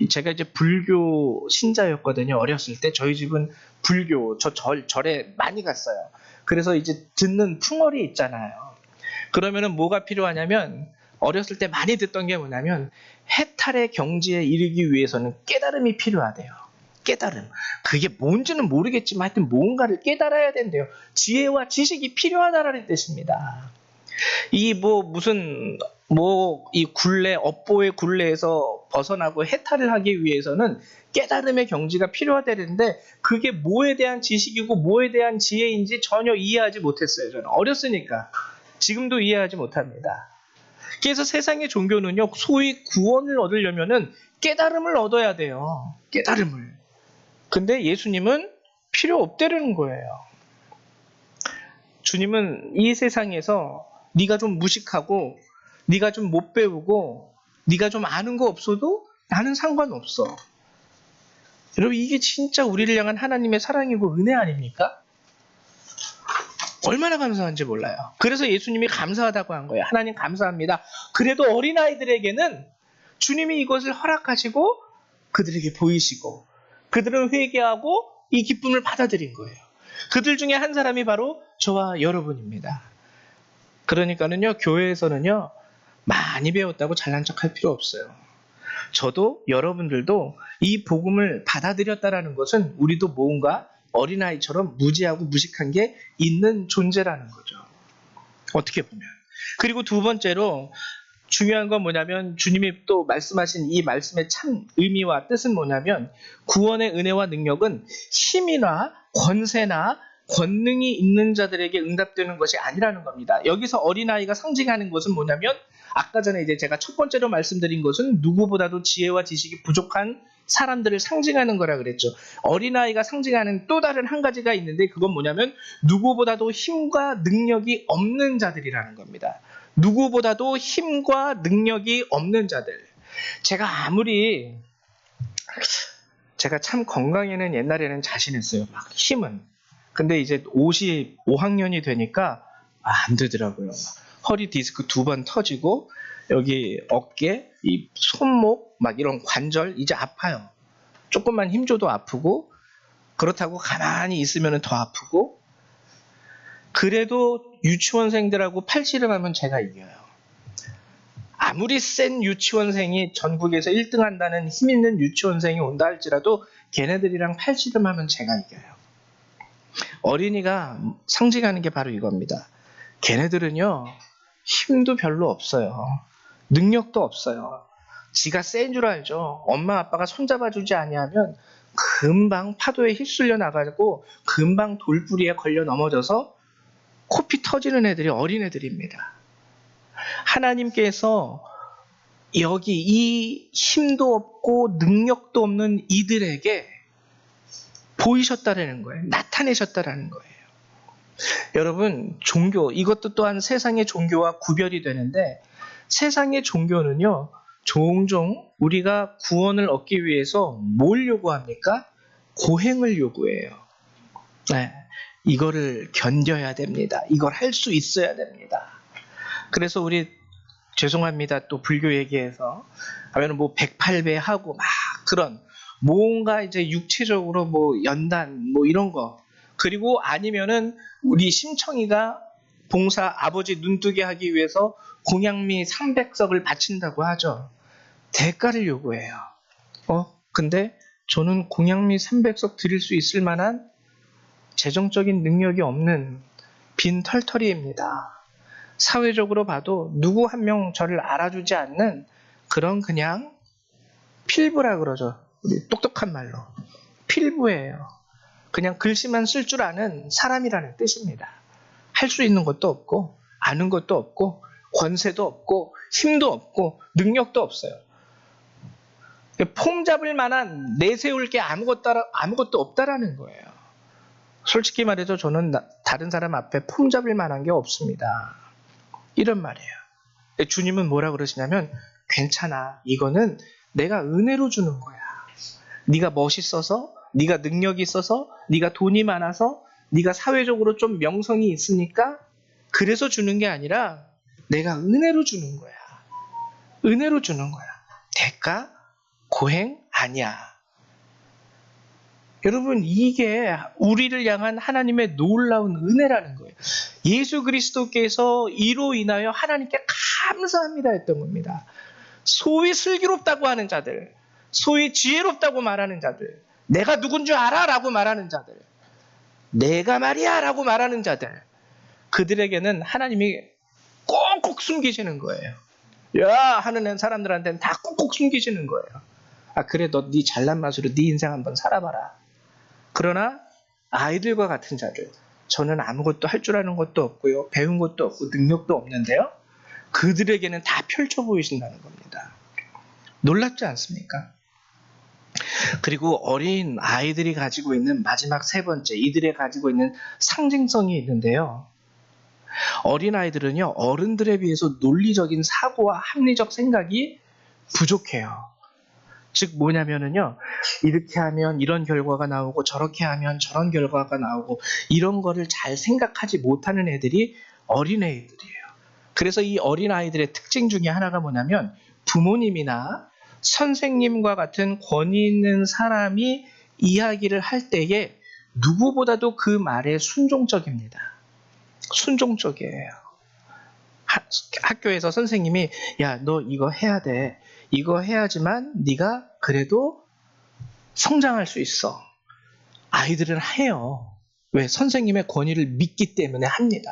Speaker 1: 제가 이제 불교 신자였거든요. 어렸을 때 저희 집은 불교, 절에 많이 갔어요. 그래서 이제 듣는 풍월이 있잖아요. 그러면은 뭐가 필요하냐면, 어렸을 때 많이 듣던 게 뭐냐면, 해탈의 경지에 이르기 위해서는 깨달음이 필요하대요. 깨달음. 그게 뭔지는 모르겠지만 하여튼 뭔가를 깨달아야 된대요. 지혜와 지식이 필요하다라는 뜻입니다. 이 업보의 굴레에서 벗어나고 해탈을 하기 위해서는 깨달음의 경지가 필요하다는데, 그게 뭐에 대한 지식이고 뭐에 대한 지혜인지 전혀 이해하지 못했어요. 저는 어렸으니까. 지금도 이해하지 못합니다. 그래서 세상의 종교는요, 소위 구원을 얻으려면은 깨달음을 얻어야 돼요. 깨달음을. 근데 예수님은 필요 없다는 거예요. 주님은 이 세상에서 네가 좀 무식하고 네가 좀 못 배우고 네가 좀 아는 거 없어도 나는 상관없어. 여러분, 이게 진짜 우리를 향한 하나님의 사랑이고 은혜 아닙니까? 얼마나 감사한지 몰라요. 그래서 예수님이 감사하다고 한 거예요. 하나님 감사합니다. 그래도 어린아이들에게는 주님이 이것을 허락하시고 그들에게 보이시고 그들은 회개하고 이 기쁨을 받아들인 거예요. 그들 중에 한 사람이 바로 저와 여러분입니다. 그러니까는요, 교회에서는요, 많이 배웠다고 잘난 척할 필요 없어요. 저도 여러분들도 이 복음을 받아들였다라는 것은 우리도 뭔가 어린아이처럼 무지하고 무식한 게 있는 존재라는 거죠. 어떻게 보면. 그리고 두 번째로 중요한 건 뭐냐면 주님이 또 말씀하신 이 말씀의 참 의미와 뜻은 뭐냐면 구원의 은혜와 능력은 힘이나 권세나 권능이 있는 자들에게 응답되는 것이 아니라는 겁니다. 여기서 어린아이가 상징하는 것은 뭐냐면 아까 전에 이제 제가 첫 번째로 말씀드린 것은 누구보다도 지혜와 지식이 부족한 사람들을 상징하는 거라 그랬죠. 어린아이가 상징하는 또 다른 한 가지가 있는데 그건 뭐냐면 누구보다도 힘과 능력이 없는 자들이라는 겁니다. 누구보다도 힘과 능력이 없는 자들. 제가 참 건강에는 옛날에는 자신했어요. 막 힘은. 근데 이제 55학년이 되니까 안 되더라고요. 허리 디스크 2번 터지고 여기 어깨, 이 손목 막 이런 관절 이제 아파요. 조금만 힘줘도 아프고 그렇다고 가만히 있으면 더 아프고 그래도 유치원생들하고 팔씨름하면 제가 이겨요. 아무리 센 유치원생이 전국에서 1등 한다는 힘 있는 유치원생이 온다 할지라도 걔네들이랑 팔씨름하면 제가 이겨요. 어린이가 상징하는 게 바로 이겁니다. 걔네들은요 힘도 별로 없어요. 능력도 없어요. 지가 센 줄 알죠. 엄마 아빠가 손잡아주지 아니하면 금방 파도에 휩쓸려 나가고 금방 돌부리에 걸려 넘어져서 코피 터지는 애들이 어린애들입니다. 하나님께서 여기 이 힘도 없고 능력도 없는 이들에게 보이셨다라는 거예요. 나타내셨다라는 거예요. 여러분 종교 이것도 또한 세상의 종교와 구별이 되는데 세상의 종교는요 종종 우리가 구원을 얻기 위해서 뭘 요구합니까? 고행을 요구해요. 네, 이거를 견뎌야 됩니다. 이걸 할 수 있어야 됩니다. 그래서 우리 죄송합니다. 또 불교 얘기해서 하면 뭐 108배 하고 막 그런 뭔가 이제 육체적으로 뭐 연단 뭐 이런 거 그리고 아니면은 우리 심청이가 봉사 아버지 눈뜨게 하기 위해서 공양미 300석을 바친다고 하죠. 대가를 요구해요. 근데 저는 공양미 300석 드릴 수 있을 만한 재정적인 능력이 없는 빈 털털이입니다. 사회적으로 봐도 누구 한 명 저를 알아주지 않는 그런 그냥 필부라 그러죠. 우리 똑똑한 말로. 필부예요. 그냥 글씨만 쓸 줄 아는 사람이라는 뜻입니다. 할 수 있는 것도 없고 아는 것도 없고 권세도 없고 힘도 없고 능력도 없어요. 폼 잡을 만한 내세울 게 아무것도 없다라는 거예요. 솔직히 말해서 저는 다른 사람 앞에 폼 잡을 만한 게 없습니다. 이런 말이에요. 주님은 뭐라 그러시냐면 괜찮아. 이거는 내가 은혜로 주는 거야. 네가 멋있어서 네가 능력이 있어서 네가 돈이 많아서 네가 사회적으로 좀 명성이 있으니까 그래서 주는 게 아니라 내가 은혜로 주는 거야. 은혜로 주는 거야. 대가, 고행 아니야. 여러분 이게 우리를 향한 하나님의 놀라운 은혜라는 거예요. 예수 그리스도께서 이로 인하여 하나님께 감사합니다 했던 겁니다. 소위 슬기롭다고 하는 자들, 소위 지혜롭다고 말하는 자들, 내가 누군 줄 알아? 라고 말하는 자들, 내가 말이야 라고 말하는 자들, 그들에게는 하나님이 꼭꼭 숨기시는 거예요. 야 하는 사람들한테는 다 꼭꼭 숨기시는 거예요. 그래 너 네 잘난 맛으로 네 인생 한번 살아봐라. 그러나 아이들과 같은 자들, 저는 아무것도 할 줄 아는 것도 없고요, 배운 것도 없고 능력도 없는데요, 그들에게는 다 펼쳐 보이신다는 겁니다. 놀랍지 않습니까? 그리고 어린 아이들이 가지고 있는 마지막 세 번째, 이들이 가지고 있는 상징성이 있는데요. 어린 아이들은요, 어른들에 비해서 논리적인 사고와 합리적 생각이 부족해요. 즉 뭐냐면은요, 이렇게 하면 이런 결과가 나오고 저렇게 하면 저런 결과가 나오고 이런 거를 잘 생각하지 못하는 애들이 어린애들이에요. 그래서 이 어린아이들의 특징 중에 하나가 뭐냐면 부모님이나 선생님과 같은 권위 있는 사람이 이야기를 할 때에 누구보다도 그 말에 순종적입니다. 순종적이에요. 학교에서 선생님이 야, 너 이거 해야 돼. 이거 해야지만 네가 그래도 성장할 수 있어. 아이들은 해요. 왜? 선생님의 권위를 믿기 때문에 합니다.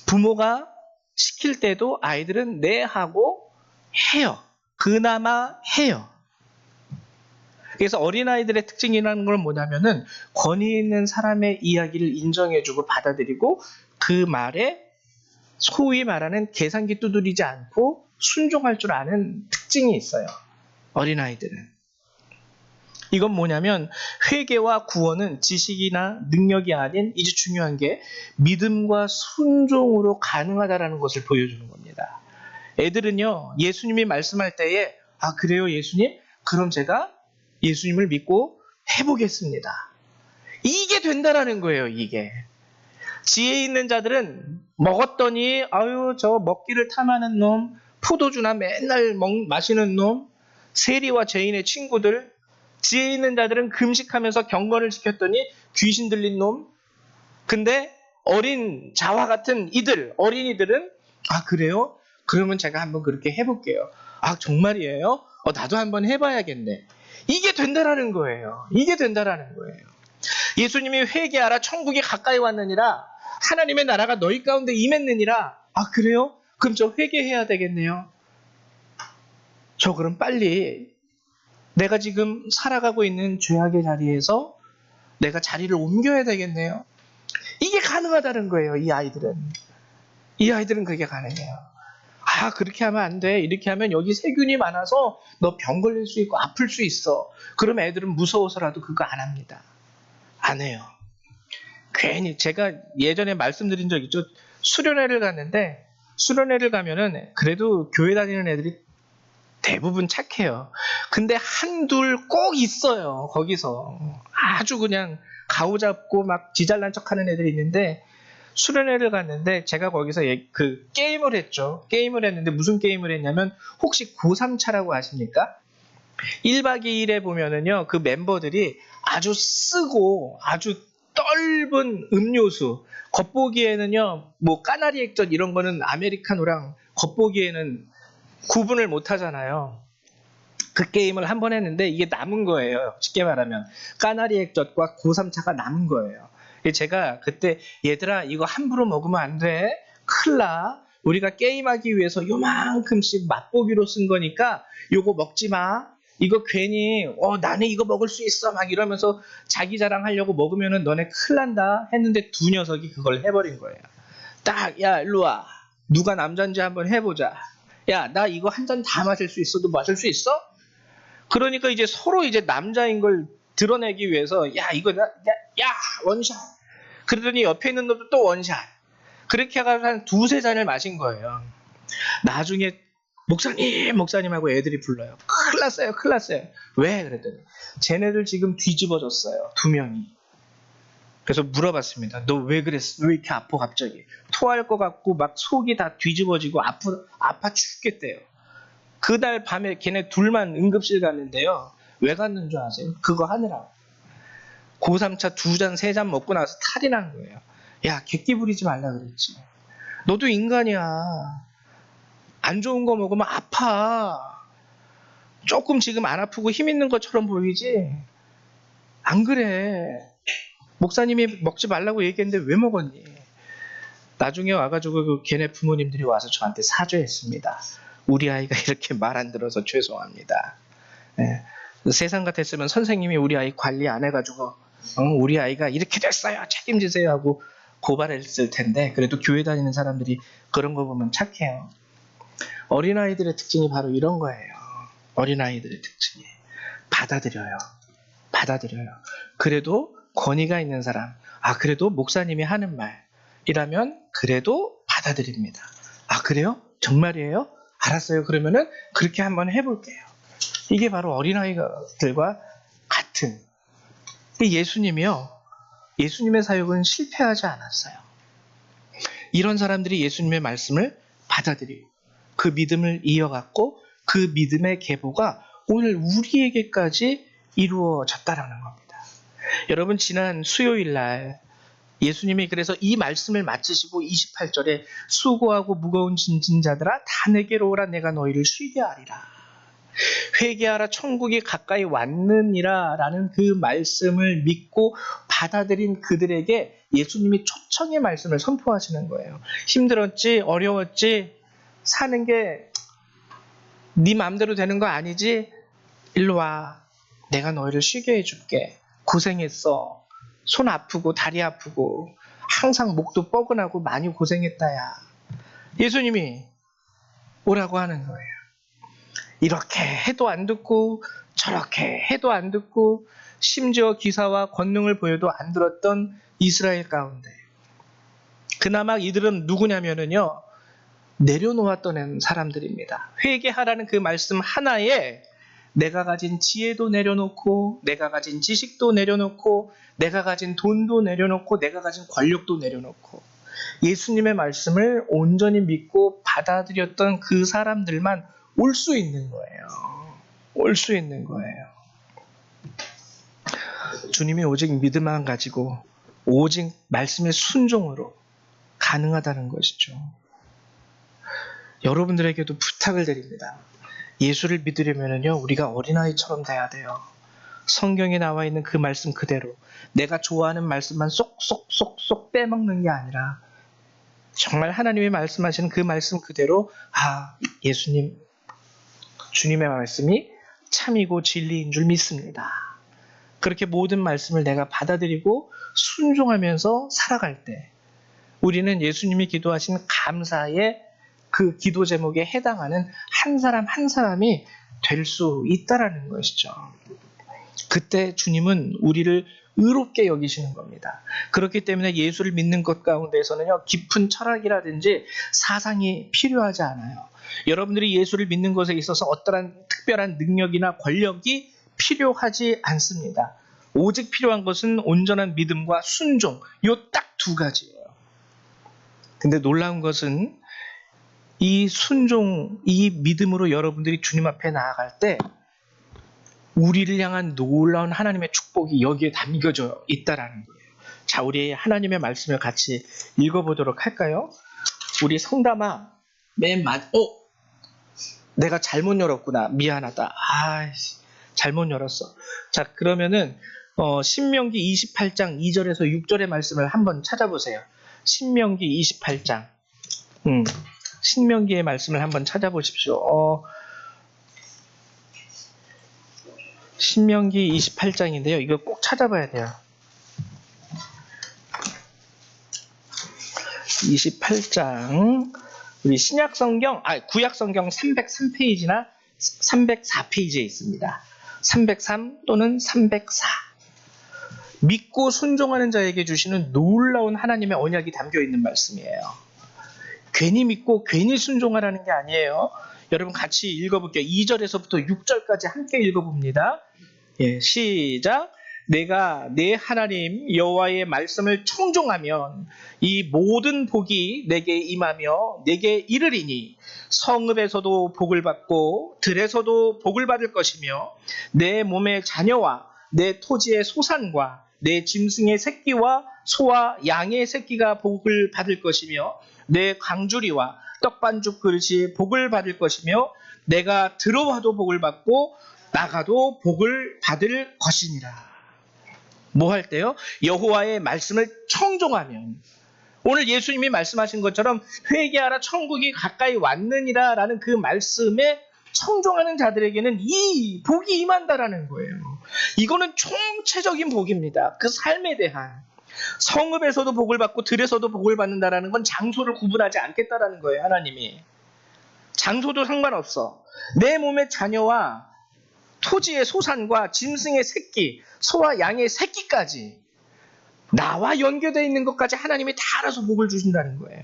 Speaker 1: 부모가 시킬 때도 아이들은 네 하고 해요. 그나마 해요. 그래서 어린아이들의 특징이라는 건 뭐냐면은 권위 있는 사람의 이야기를 인정해주고 받아들이고 그 말에 소위 말하는 계산기 두드리지 않고 순종할 줄 아는 특징이 있어요. 어린아이들은. 이건 뭐냐면 회개와 구원은 지식이나 능력이 아닌 이제 중요한 게 믿음과 순종으로 가능하다라는 것을 보여주는 겁니다. 애들은요, 예수님이 말씀할 때에 아, 그래요, 예수님? 그럼 제가 예수님을 믿고 해보겠습니다. 이게 된다라는 거예요, 이게. 지혜 있는 자들은 먹었더니 아유, 저 먹기를 탐하는 놈, 포도주나 맨날 마시는 놈, 세리와 죄인의 친구들, 지혜 있는 자들은 금식하면서 경건을 지켰더니 귀신 들린 놈. 근데 어린 자와 같은 어린이들은 아, 그래요? 그러면 제가 한번 그렇게 해볼게요. 아, 정말이에요? 나도 한번 해봐야겠네. 이게 된다라는 거예요. 이게 된다라는 거예요. 예수님이 회개하라 천국이 가까이 왔느니라 하나님의 나라가 너희 가운데 임했느니라. 아, 그래요? 그럼 저 회개해야 되겠네요. 저 그럼 빨리 내가 지금 살아가고 있는 죄악의 자리에서 내가 자리를 옮겨야 되겠네요. 이게 가능하다는 거예요. 이 아이들은 그게 가능해요. 아, 그렇게 하면 안 돼. 이렇게 하면 여기 세균이 많아서 너 병 걸릴 수 있고 아플 수 있어. 그럼 애들은 무서워서라도 그거 안 합니다. 안 해요. 괜히 제가 예전에 말씀드린 적 있죠. 수련회를 갔는데 수련회를 가면은 그래도 교회 다니는 애들이 대부분 착해요. 근데 한둘 꼭 있어요. 거기서 아주 그냥 가오잡고 막 지잘난 척하는 애들이 있는데 수련회를 갔는데 제가 거기서 그 게임을 했죠. 게임을 했는데 무슨 게임을 했냐면 혹시 고3차라고 아십니까? 1박 2일에 보면은요, 그 멤버들이 아주 쓰고 아주 떫은 음료수, 겉보기에는요, 뭐 까나리 액젓 이런 거는 아메리카노랑 겉보기에는 구분을 못 하잖아요. 그 게임을 한 번 했는데 이게 남은 거예요. 쉽게 말하면 까나리 액젓과 고3차가 남은 거예요. 제가 그때 얘들아 이거 함부로 먹으면 안 돼. 큰일 나. 우리가 게임하기 위해서 요만큼씩 맛보기로 쓴 거니까 요거 먹지 마. 이거 괜히 나는 이거 먹을 수 있어 막 이러면서 자기 자랑하려고 먹으면은 너네 큰일 난다 했는데 두 녀석이 그걸 해버린 거예요. 딱 야 일로 와. 누가 남잔지 한번 해보자. 야 나 이거 한 잔 다 마실 수 있어. 너 마실 수 있어? 그러니까 이제 서로 이제 남자인 걸 드러내기 위해서 야 이거 야 원샷. 그러더니 옆에 있는 놈도 또 원샷. 그렇게 해가지고 한 두세 잔을 마신 거예요. 나중에 목사님하고 애들이 불러요. 큰일 났어요. 왜? 그랬더니 쟤네들 지금 뒤집어졌어요. 두 명이. 그래서 물어봤습니다. 너 왜 그랬어? 왜 이렇게 아파 갑자기? 토할 것 같고 막 속이 다 뒤집어지고 아파 죽겠대요. 그날 밤에 걔네 둘만 응급실 갔는데요. 왜 갔는 줄 아세요? 그거 하느라고. 고3차 2잔, 3잔 먹고 나서 탈이 난 거예요. 야, 객기 부리지 말라 그랬지. 너도 인간이야. 안 좋은 거 먹으면 아파. 조금 지금 안 아프고 힘 있는 것처럼 보이지? 안 그래. 목사님이 먹지 말라고 얘기했는데 왜 먹었니? 나중에 와가지고 걔네 부모님들이 와서 저한테 사죄했습니다. 우리 아이가 이렇게 말 안 들어서 죄송합니다. 예. 세상 같았으면 선생님이 우리 아이 관리 안 해가지고 우리 아이가 이렇게 됐어요. 책임지세요 하고 고발했을 텐데 그래도 교회 다니는 사람들이 그런 거 보면 착해요. 어린아이들의 특징이 바로 이런 거예요. 어린아이들의 특징이. 받아들여요. 그래도 권위가 있는 사람, 그래도 목사님이 하는 말이라면 그래도 받아들입니다. 아, 그래요? 정말이에요? 알았어요. 그러면은 그렇게 한번 해볼게요. 이게 바로 어린아이들과 같은. 예수님이요. 예수님의 사역은 실패하지 않았어요. 이런 사람들이 예수님의 말씀을 받아들이고 그 믿음을 이어갔고 그 믿음의 계보가 오늘 우리에게까지 이루어졌다라는 겁니다. 여러분 지난 수요일 날 예수님이 그래서 이 말씀을 마치시고 28절에 수고하고 무거운 짐진 자들아 다 내게로 오라 내가 너희를 쉬게 하리라. 회개하라 천국이 가까이 왔느니라 라는 그 말씀을 믿고 받아들인 그들에게 예수님이 초청의 말씀을 선포하시는 거예요. 힘들었지? 어려웠지? 사는 게 네 마음대로 되는 거 아니지? 일로 와. 내가 너희를 쉬게 해줄게. 고생했어. 손 아프고 다리 아프고 항상 목도 뻐근하고 많이 고생했다야. 예수님이 오라고 하는 거예요. 이렇게 해도 안 듣고 저렇게 해도 안 듣고 심지어 기사와 권능을 보여도 안 들었던 이스라엘 가운데 그나마 이들은 누구냐면요, 내려놓았던 사람들입니다. 회개하라는 그 말씀 하나에 내가 가진 지혜도 내려놓고 내가 가진 지식도 내려놓고 내가 가진 돈도 내려놓고 내가 가진 권력도 내려놓고 예수님의 말씀을 온전히 믿고 받아들였던 그 사람들만 올 수 있는 거예요. 올 수 있는 거예요. 주님이 오직 믿음만 가지고 오직 말씀의 순종으로 가능하다는 것이죠. 여러분들에게도 부탁을 드립니다. 예수를 믿으려면요, 우리가 어린아이처럼 돼야 돼요. 성경에 나와 있는 그 말씀 그대로 내가 좋아하는 말씀만 쏙쏙쏙쏙 빼먹는 게 아니라 정말 하나님이 말씀하시는 그 말씀 그대로 예수님, 주님의 말씀이 참이고 진리인 줄 믿습니다. 그렇게 모든 말씀을 내가 받아들이고 순종하면서 살아갈 때 우리는 예수님이 기도하신 감사의 그 기도 제목에 해당하는 한 사람 한 사람이 될 수 있다라는 것이죠. 그때 주님은 우리를 의롭게 여기시는 겁니다. 그렇기 때문에 예수를 믿는 것 가운데서는요, 깊은 철학이라든지 사상이 필요하지 않아요. 여러분들이 예수를 믿는 것에 있어서 어떠한 특별한 능력이나 권력이 필요하지 않습니다. 오직 필요한 것은 온전한 믿음과 순종, 요 딱 두 가지예요. 근데 놀라운 것은 이 순종, 이 믿음으로 여러분들이 주님 앞에 나아갈 때 우리를 향한 놀라운 하나님의 축복이 여기에 담겨져 있다라는 거예요. 자, 우리 하나님의 말씀을 같이 읽어보도록 할까요? 우리 성담아, 내가 잘못 열었구나. 미안하다. 잘못 열었어. 자, 그러면은 신명기 28장 2절에서 6절의 말씀을 한번 찾아보세요. 신명기 28장. 신명기의 말씀을 한번 찾아보십시오. 신명기 28장인데요. 이거 꼭 찾아봐야 돼요. 28장. 우리 신약성경, 구약성경 303페이지나 304페이지에 있습니다. 303 또는 304. 믿고 순종하는 자에게 주시는 놀라운 하나님의 언약이 담겨있는 말씀이에요. 괜히 믿고 괜히 순종하라는 게 아니에요. 여러분 같이 읽어볼게요. 2절에서부터 6절까지 함께 읽어봅니다. 시작. 내가 내 하나님 여호와의 말씀을 청종하면 이 모든 복이 내게 임하며 내게 이르리니 성읍에서도 복을 받고 들에서도 복을 받을 것이며 내 몸의 자녀와 내 토지의 소산과 내 짐승의 새끼와 소와 양의 새끼가 복을 받을 것이며 내 광주리와 떡반죽 그릇이 복을 받을 것이며 내가 들어와도 복을 받고 나가도 복을 받을 것이니라. 뭐 할 때요? 여호와의 말씀을 청종하면, 오늘 예수님이 말씀하신 것처럼 회개하라 천국이 가까이 왔느니라 라는 그 말씀에 청종하는 자들에게는 이 복이 임한다라는 거예요. 이거는 총체적인 복입니다. 그 삶에 대한. 성읍에서도 복을 받고 들에서도 복을 받는다라는 건 장소를 구분하지 않겠다라는 거예요. 하나님이. 장소도 상관없어. 내 몸의 자녀와 토지의 소산과 짐승의 새끼, 소와 양의 새끼까지 나와 연계되어 있는 것까지 하나님이 다 알아서 복을 주신다는 거예요.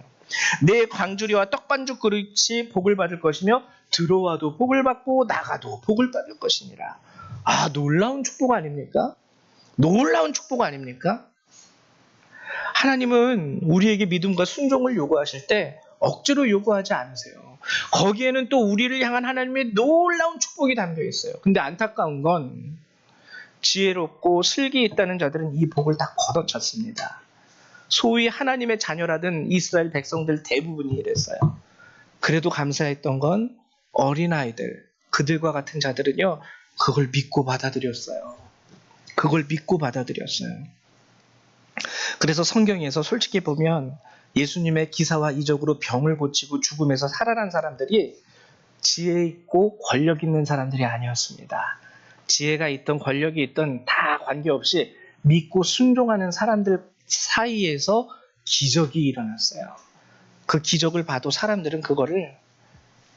Speaker 1: 내 광주리와 떡반죽 그릇이 복을 받을 것이며 들어와도 복을 받고 나가도 복을 받을 것이니라. 놀라운 축복 아닙니까? 놀라운 축복 아닙니까? 하나님은 우리에게 믿음과 순종을 요구하실 때 억지로 요구하지 않으세요. 거기에는 또 우리를 향한 하나님의 놀라운 축복이 담겨 있어요. 근데 안타까운 건 지혜롭고 슬기 있다는 자들은 이 복을 다 걷어찼습니다. 소위 하나님의 자녀라던 이스라엘 백성들 대부분이 이랬어요. 그래도 감사했던 건 어린아이들, 그들과 같은 자들은요, 그걸 믿고 받아들였어요. 그걸 믿고 받아들였어요. 그래서 성경에서 솔직히 보면 예수님의 기사와 이적으로 병을 고치고 죽음에서 살아난 사람들이 지혜 있고 권력 있는 사람들이 아니었습니다. 지혜가 있던 권력이 있던 다 관계없이 믿고 순종하는 사람들 사이에서 기적이 일어났어요. 그 기적을 봐도 사람들은 그거를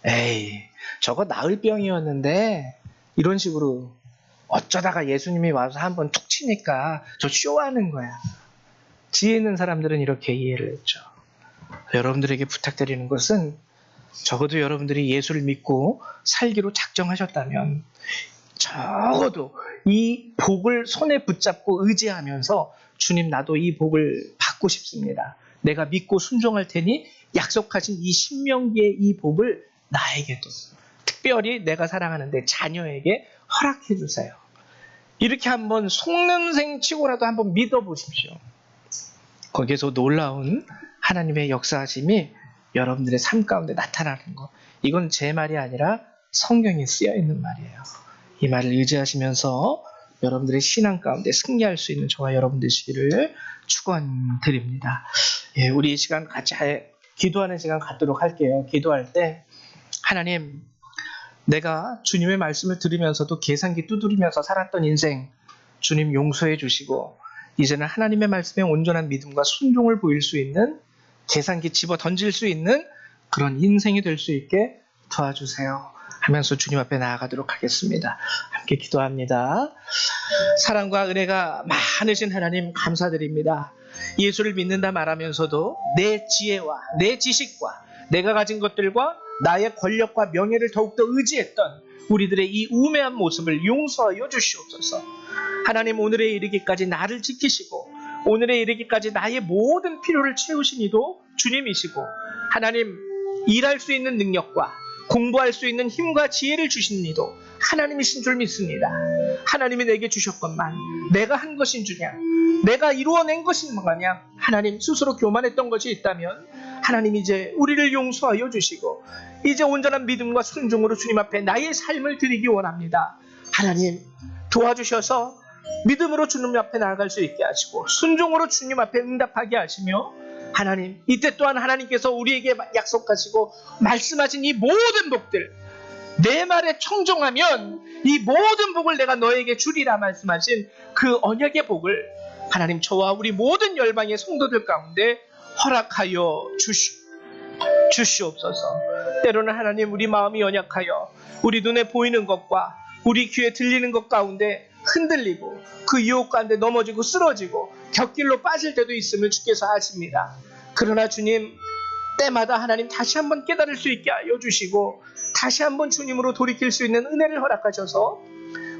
Speaker 1: 에이, 저거 나을 병이었는데 이런 식으로 어쩌다가 예수님이 와서 한번 툭 치니까 저 쇼하는 거야. 지혜 있는 사람들은 이렇게 이해를 했죠. 여러분들에게 부탁드리는 것은 적어도 여러분들이 예수를 믿고 살기로 작정하셨다면 적어도 이 복을 손에 붙잡고 의지하면서 주님, 나도 이 복을 받고 싶습니다. 내가 믿고 순종할 테니 약속하신 이 신명기의 이 복을 나에게도, 특별히 내가 사랑하는 내 자녀에게 허락해 주세요. 이렇게 한번 속는생 치고라도 한번 믿어보십시오. 거기에서 놀라운 하나님의 역사하심이 여러분들의 삶 가운데 나타나는 것. 이건 제 말이 아니라 성경에 쓰여 있는 말이에요. 이 말을 의지하시면서 여러분들의 신앙 가운데 승리할 수 있는 저와 여러분 되시기를 축원드립니다. 예, 우리 이 시간 같이 기도하는 시간 갖도록 할게요. 기도할 때 하나님, 내가 주님의 말씀을 들으면서도 계산기 두드리면서 살았던 인생 주님 용서해 주시고, 이제는 하나님의 말씀에 온전한 믿음과 순종을 보일 수 있는, 계산기 집어 던질 수 있는 그런 인생이 될 수 있게 도와주세요 하면서 주님 앞에 나아가도록 하겠습니다. 함께 기도합니다. 사랑과 은혜가 많으신 하나님, 감사드립니다. 예수를 믿는다 말하면서도 내 지혜와 내 지식과 내가 가진 것들과 나의 권력과 명예를 더욱더 의지했던 우리들의 이 우매한 모습을 용서하여 주시옵소서. 하나님, 오늘에 이르기까지 나를 지키시고 오늘에 이르기까지 나의 모든 필요를 채우신 이도 주님이시고, 하나님, 일할 수 있는 능력과 공부할 수 있는 힘과 지혜를 주신 이도 하나님이신 줄 믿습니다. 하나님이 내게 주셨건만 내가 한 것인 주냐, 내가 이루어낸 것인 거냐, 하나님 스스로 교만했던 것이 있다면 하나님 이제 우리를 용서하여 주시고 이제 온전한 믿음과 순종으로 주님 앞에 나의 삶을 드리기 원합니다. 하나님 도와주셔서 믿음으로 주님 앞에 나아갈 수 있게 하시고 순종으로 주님 앞에 응답하게 하시며, 하나님 이때 또한 하나님께서 우리에게 약속하시고 말씀하신 이 모든 복들, 내 말에 청종하면 이 모든 복을 내가 너에게 주리라 말씀하신 그 언약의 복을 하나님 저와 우리 모든 열방의 성도들 가운데 허락하여 주시옵소서. 때로는 하나님 우리 마음이 연약하여 우리 눈에 보이는 것과 우리 귀에 들리는 것 가운데 흔들리고 그 유혹 가운데 넘어지고 쓰러지고 곁길로 빠질 때도 있음을 주께서 아십니다. 그러나 주님, 때마다 하나님 다시 한번 깨달을 수 있게 하여 주시고 다시 한번 주님으로 돌이킬 수 있는 은혜를 허락하셔서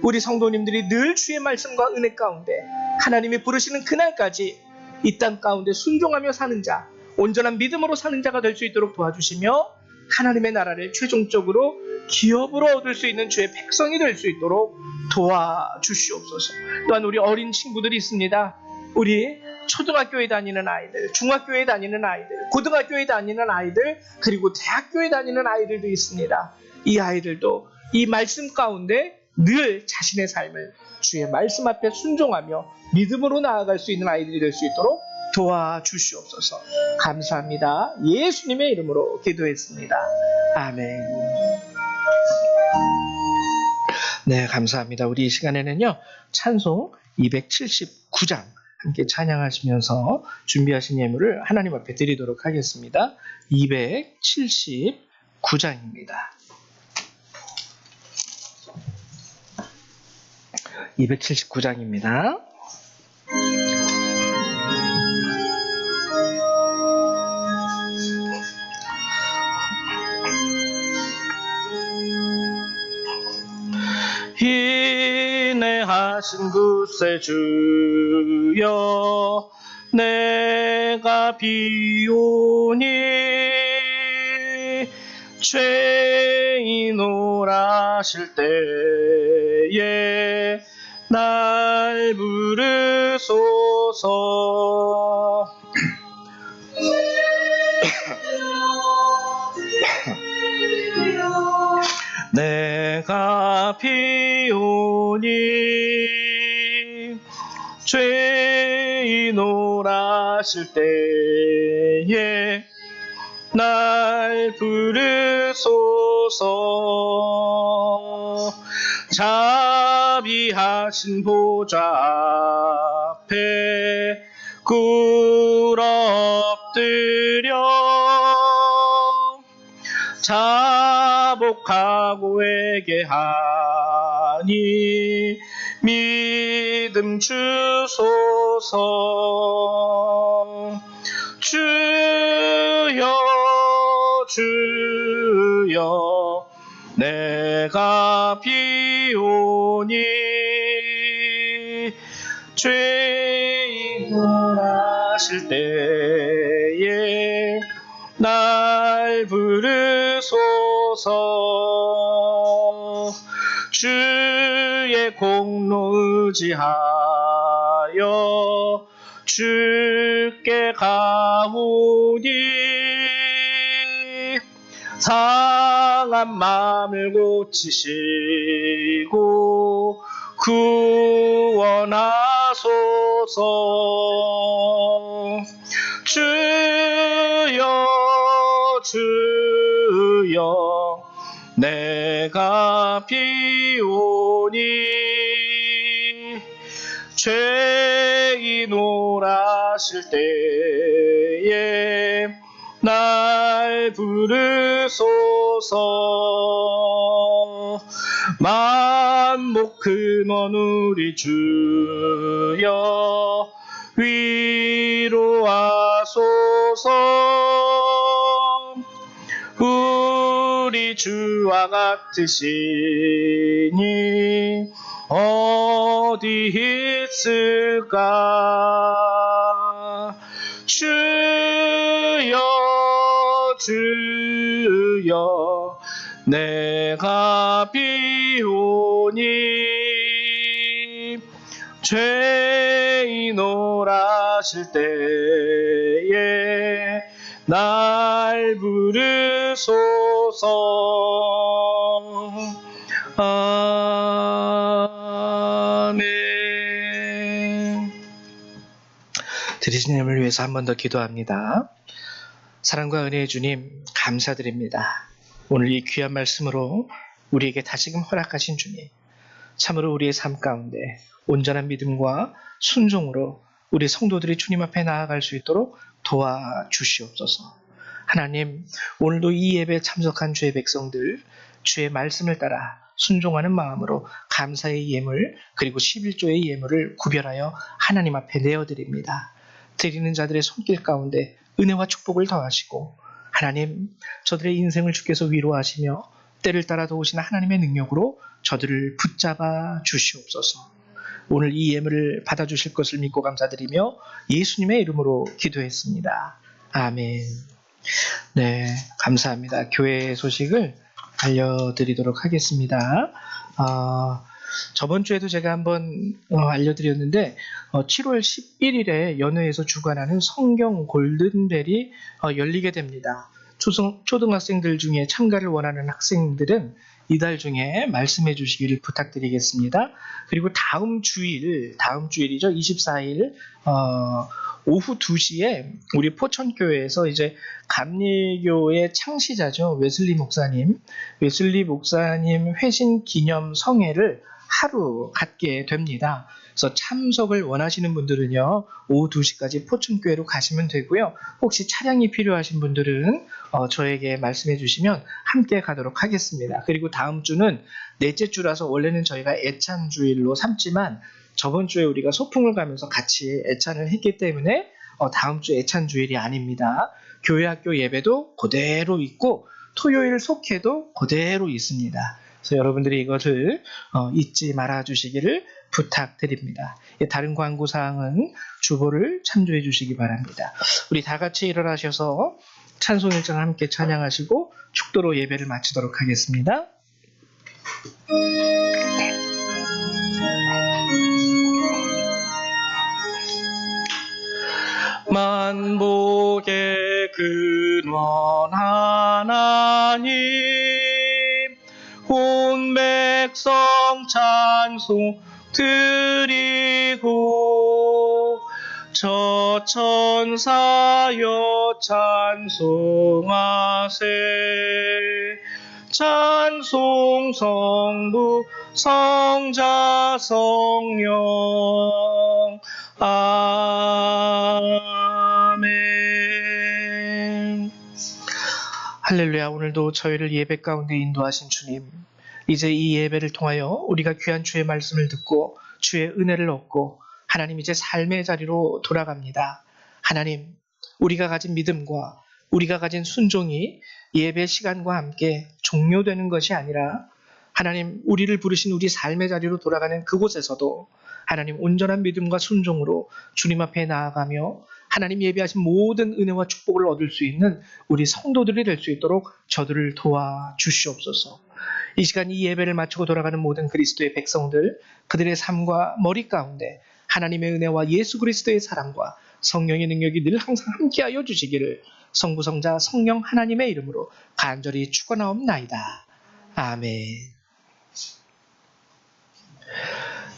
Speaker 1: 우리 성도님들이 늘 주의 말씀과 은혜 가운데 하나님이 부르시는 그날까지 이 땅 가운데 순종하며 사는 자, 온전한 믿음으로 사는 자가 될 수 있도록 도와주시며 하나님의 나라를 최종적으로 기업으로 얻을 수 있는 주의 백성이 될 수 있도록 도와주시옵소서. 또한 우리 어린 친구들이 있습니다. 우리 초등학교에 다니는 아이들, 중학교에 다니는 아이들, 고등학교에 다니는 아이들, 그리고 대학교에 다니는 아이들도 있습니다. 이 아이들도 이 말씀 가운데 늘 자신의 삶을 주의 말씀 앞에 순종하며 믿음으로 나아갈 수 있는 아이들이 될 수 있도록 도와주시옵소서. 감사합니다. 예수님의 이름으로 기도했습니다. 아멘. 네, 감사합니다. 우리 이 시간에는요, 찬송 279장 함께 찬양하시면서 준비하신 예물을 하나님 앞에 드리도록 하겠습니다. 279장입니다. 279장입니다. 인내하신 구세주여, 내가 비오니 죄인오라실 때에 날 부르소서. 내가 비오니 죄인 오라실 때에 날 부르소서. 자비하신 보좌 앞에 꿇어 엎드려 자복하고 회개하니 믿음 주소서. 주여 주여 내가 비오니 죄인 오라실 때에 날 부르소서. 주의 공로 의지하여 주께 가오니 상한 마음을 고치시고 구원하소서. 주여 주여 내가 비오니 죄인 오라실 때에 날 부르소서. 만복 근원 우리 주여 위로하소서. 우리 주와 같으시니 어디 있을까. 주여 주여 내가 비오니 죄인 오라실 때에 날 부르소서. 아멘. 들으신 님을 위해서 한 번 더 기도합니다. 사랑과 은혜의 주님 감사드립니다. 오늘 이 귀한 말씀으로 우리에게 다시금 허락하신 주님, 참으로 우리의 삶 가운데 온전한 믿음과 순종으로 우리 성도들이 주님 앞에 나아갈 수 있도록 도와주시옵소서. 하나님, 오늘도 이 예배에 참석한 주의 백성들, 주의 말씀을 따라 순종하는 마음으로 감사의 예물 그리고 11조의 예물을 구별하여 하나님 앞에 내어드립니다. 드리는 자들의 손길 가운데 은혜와 축복을 더하시고, 하나님, 저들의 인생을 주께서 위로하시며 때를 따라 도우시는 하나님의 능력으로 저들을 붙잡아 주시옵소서. 오늘 이 예물을 받아주실 것을 믿고 감사드리며 예수님의 이름으로 기도했습니다. 아멘. 네, 감사합니다. 교회 소식을 알려드리도록 하겠습니다. 저번 주에도 제가 한번 알려드렸는데 7월 11일에 연회에서 주관하는 성경 골든벨이 열리게 됩니다. 초등학생들 중에 참가를 원하는 학생들은 이달 중에 말씀해 주시기를 부탁드리겠습니다. 그리고 다음 주일이죠. 24일 오후 2시에 우리 포천교회에서 이제 감리교의 창시자죠. 웨슬리 목사님 회신 기념 성회를 하루 갖게 됩니다. 그래서 참석을 원하시는 분들은요, 오후 2시까지 포천교회로 가시면 되고요. 혹시 차량이 필요하신 분들은 저에게 말씀해 주시면 함께 가도록 하겠습니다. 그리고 다음 주는 넷째 주라서 원래는 저희가 애찬주일로 삼지만 저번 주에 우리가 소풍을 가면서 같이 애찬을 했기 때문에 다음 주 애찬주일이 아닙니다. 교회학교 예배도 그대로 있고 토요일 속회도 그대로 있습니다. 그래서 여러분들이 이것을 잊지 말아 주시기를 부탁드립니다. 다른 광고사항은 주보를 참조해 주시기 바랍니다. 우리 다 같이 일어나셔서 찬송 1장 함께 찬양하시고 축도로 예배를 마치도록 하겠습니다. 만복의 근원 하나님, 온 백성 찬송 드리고 저 천사여 찬송하세. 찬송 성부 성자 성령 아멘. 할렐루야. 오늘도 저희를 예배 가운데 인도하신 주님, 이제 이 예배를 통하여 우리가 귀한 주의 말씀을 듣고 주의 은혜를 얻고 하나님 이제 삶의 자리로 돌아갑니다. 하나님, 우리가 가진 믿음과 우리가 가진 순종이 예배 시간과 함께 종료되는 것이 아니라 하나님, 우리를 부르신 우리 삶의 자리로 돌아가는 그곳에서도 하나님 온전한 믿음과 순종으로 주님 앞에 나아가며 하나님 예배하신 모든 은혜와 축복을 얻을 수 있는 우리 성도들이 될 수 있도록 저들을 도와주시옵소서. 이 시간 이 예배를 마치고 돌아가는 모든 그리스도의 백성들, 그들의 삶과 머리 가운데 하나님의 은혜와 예수 그리스도의 사랑과 성령의 능력이 늘 항상 함께하여 주시기를 성부 성자 성령 하나님의 이름으로 간절히 축원하옵나이다. 아멘.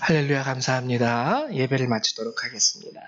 Speaker 1: 할렐루야. 감사합니다. 예배를 마치도록 하겠습니다.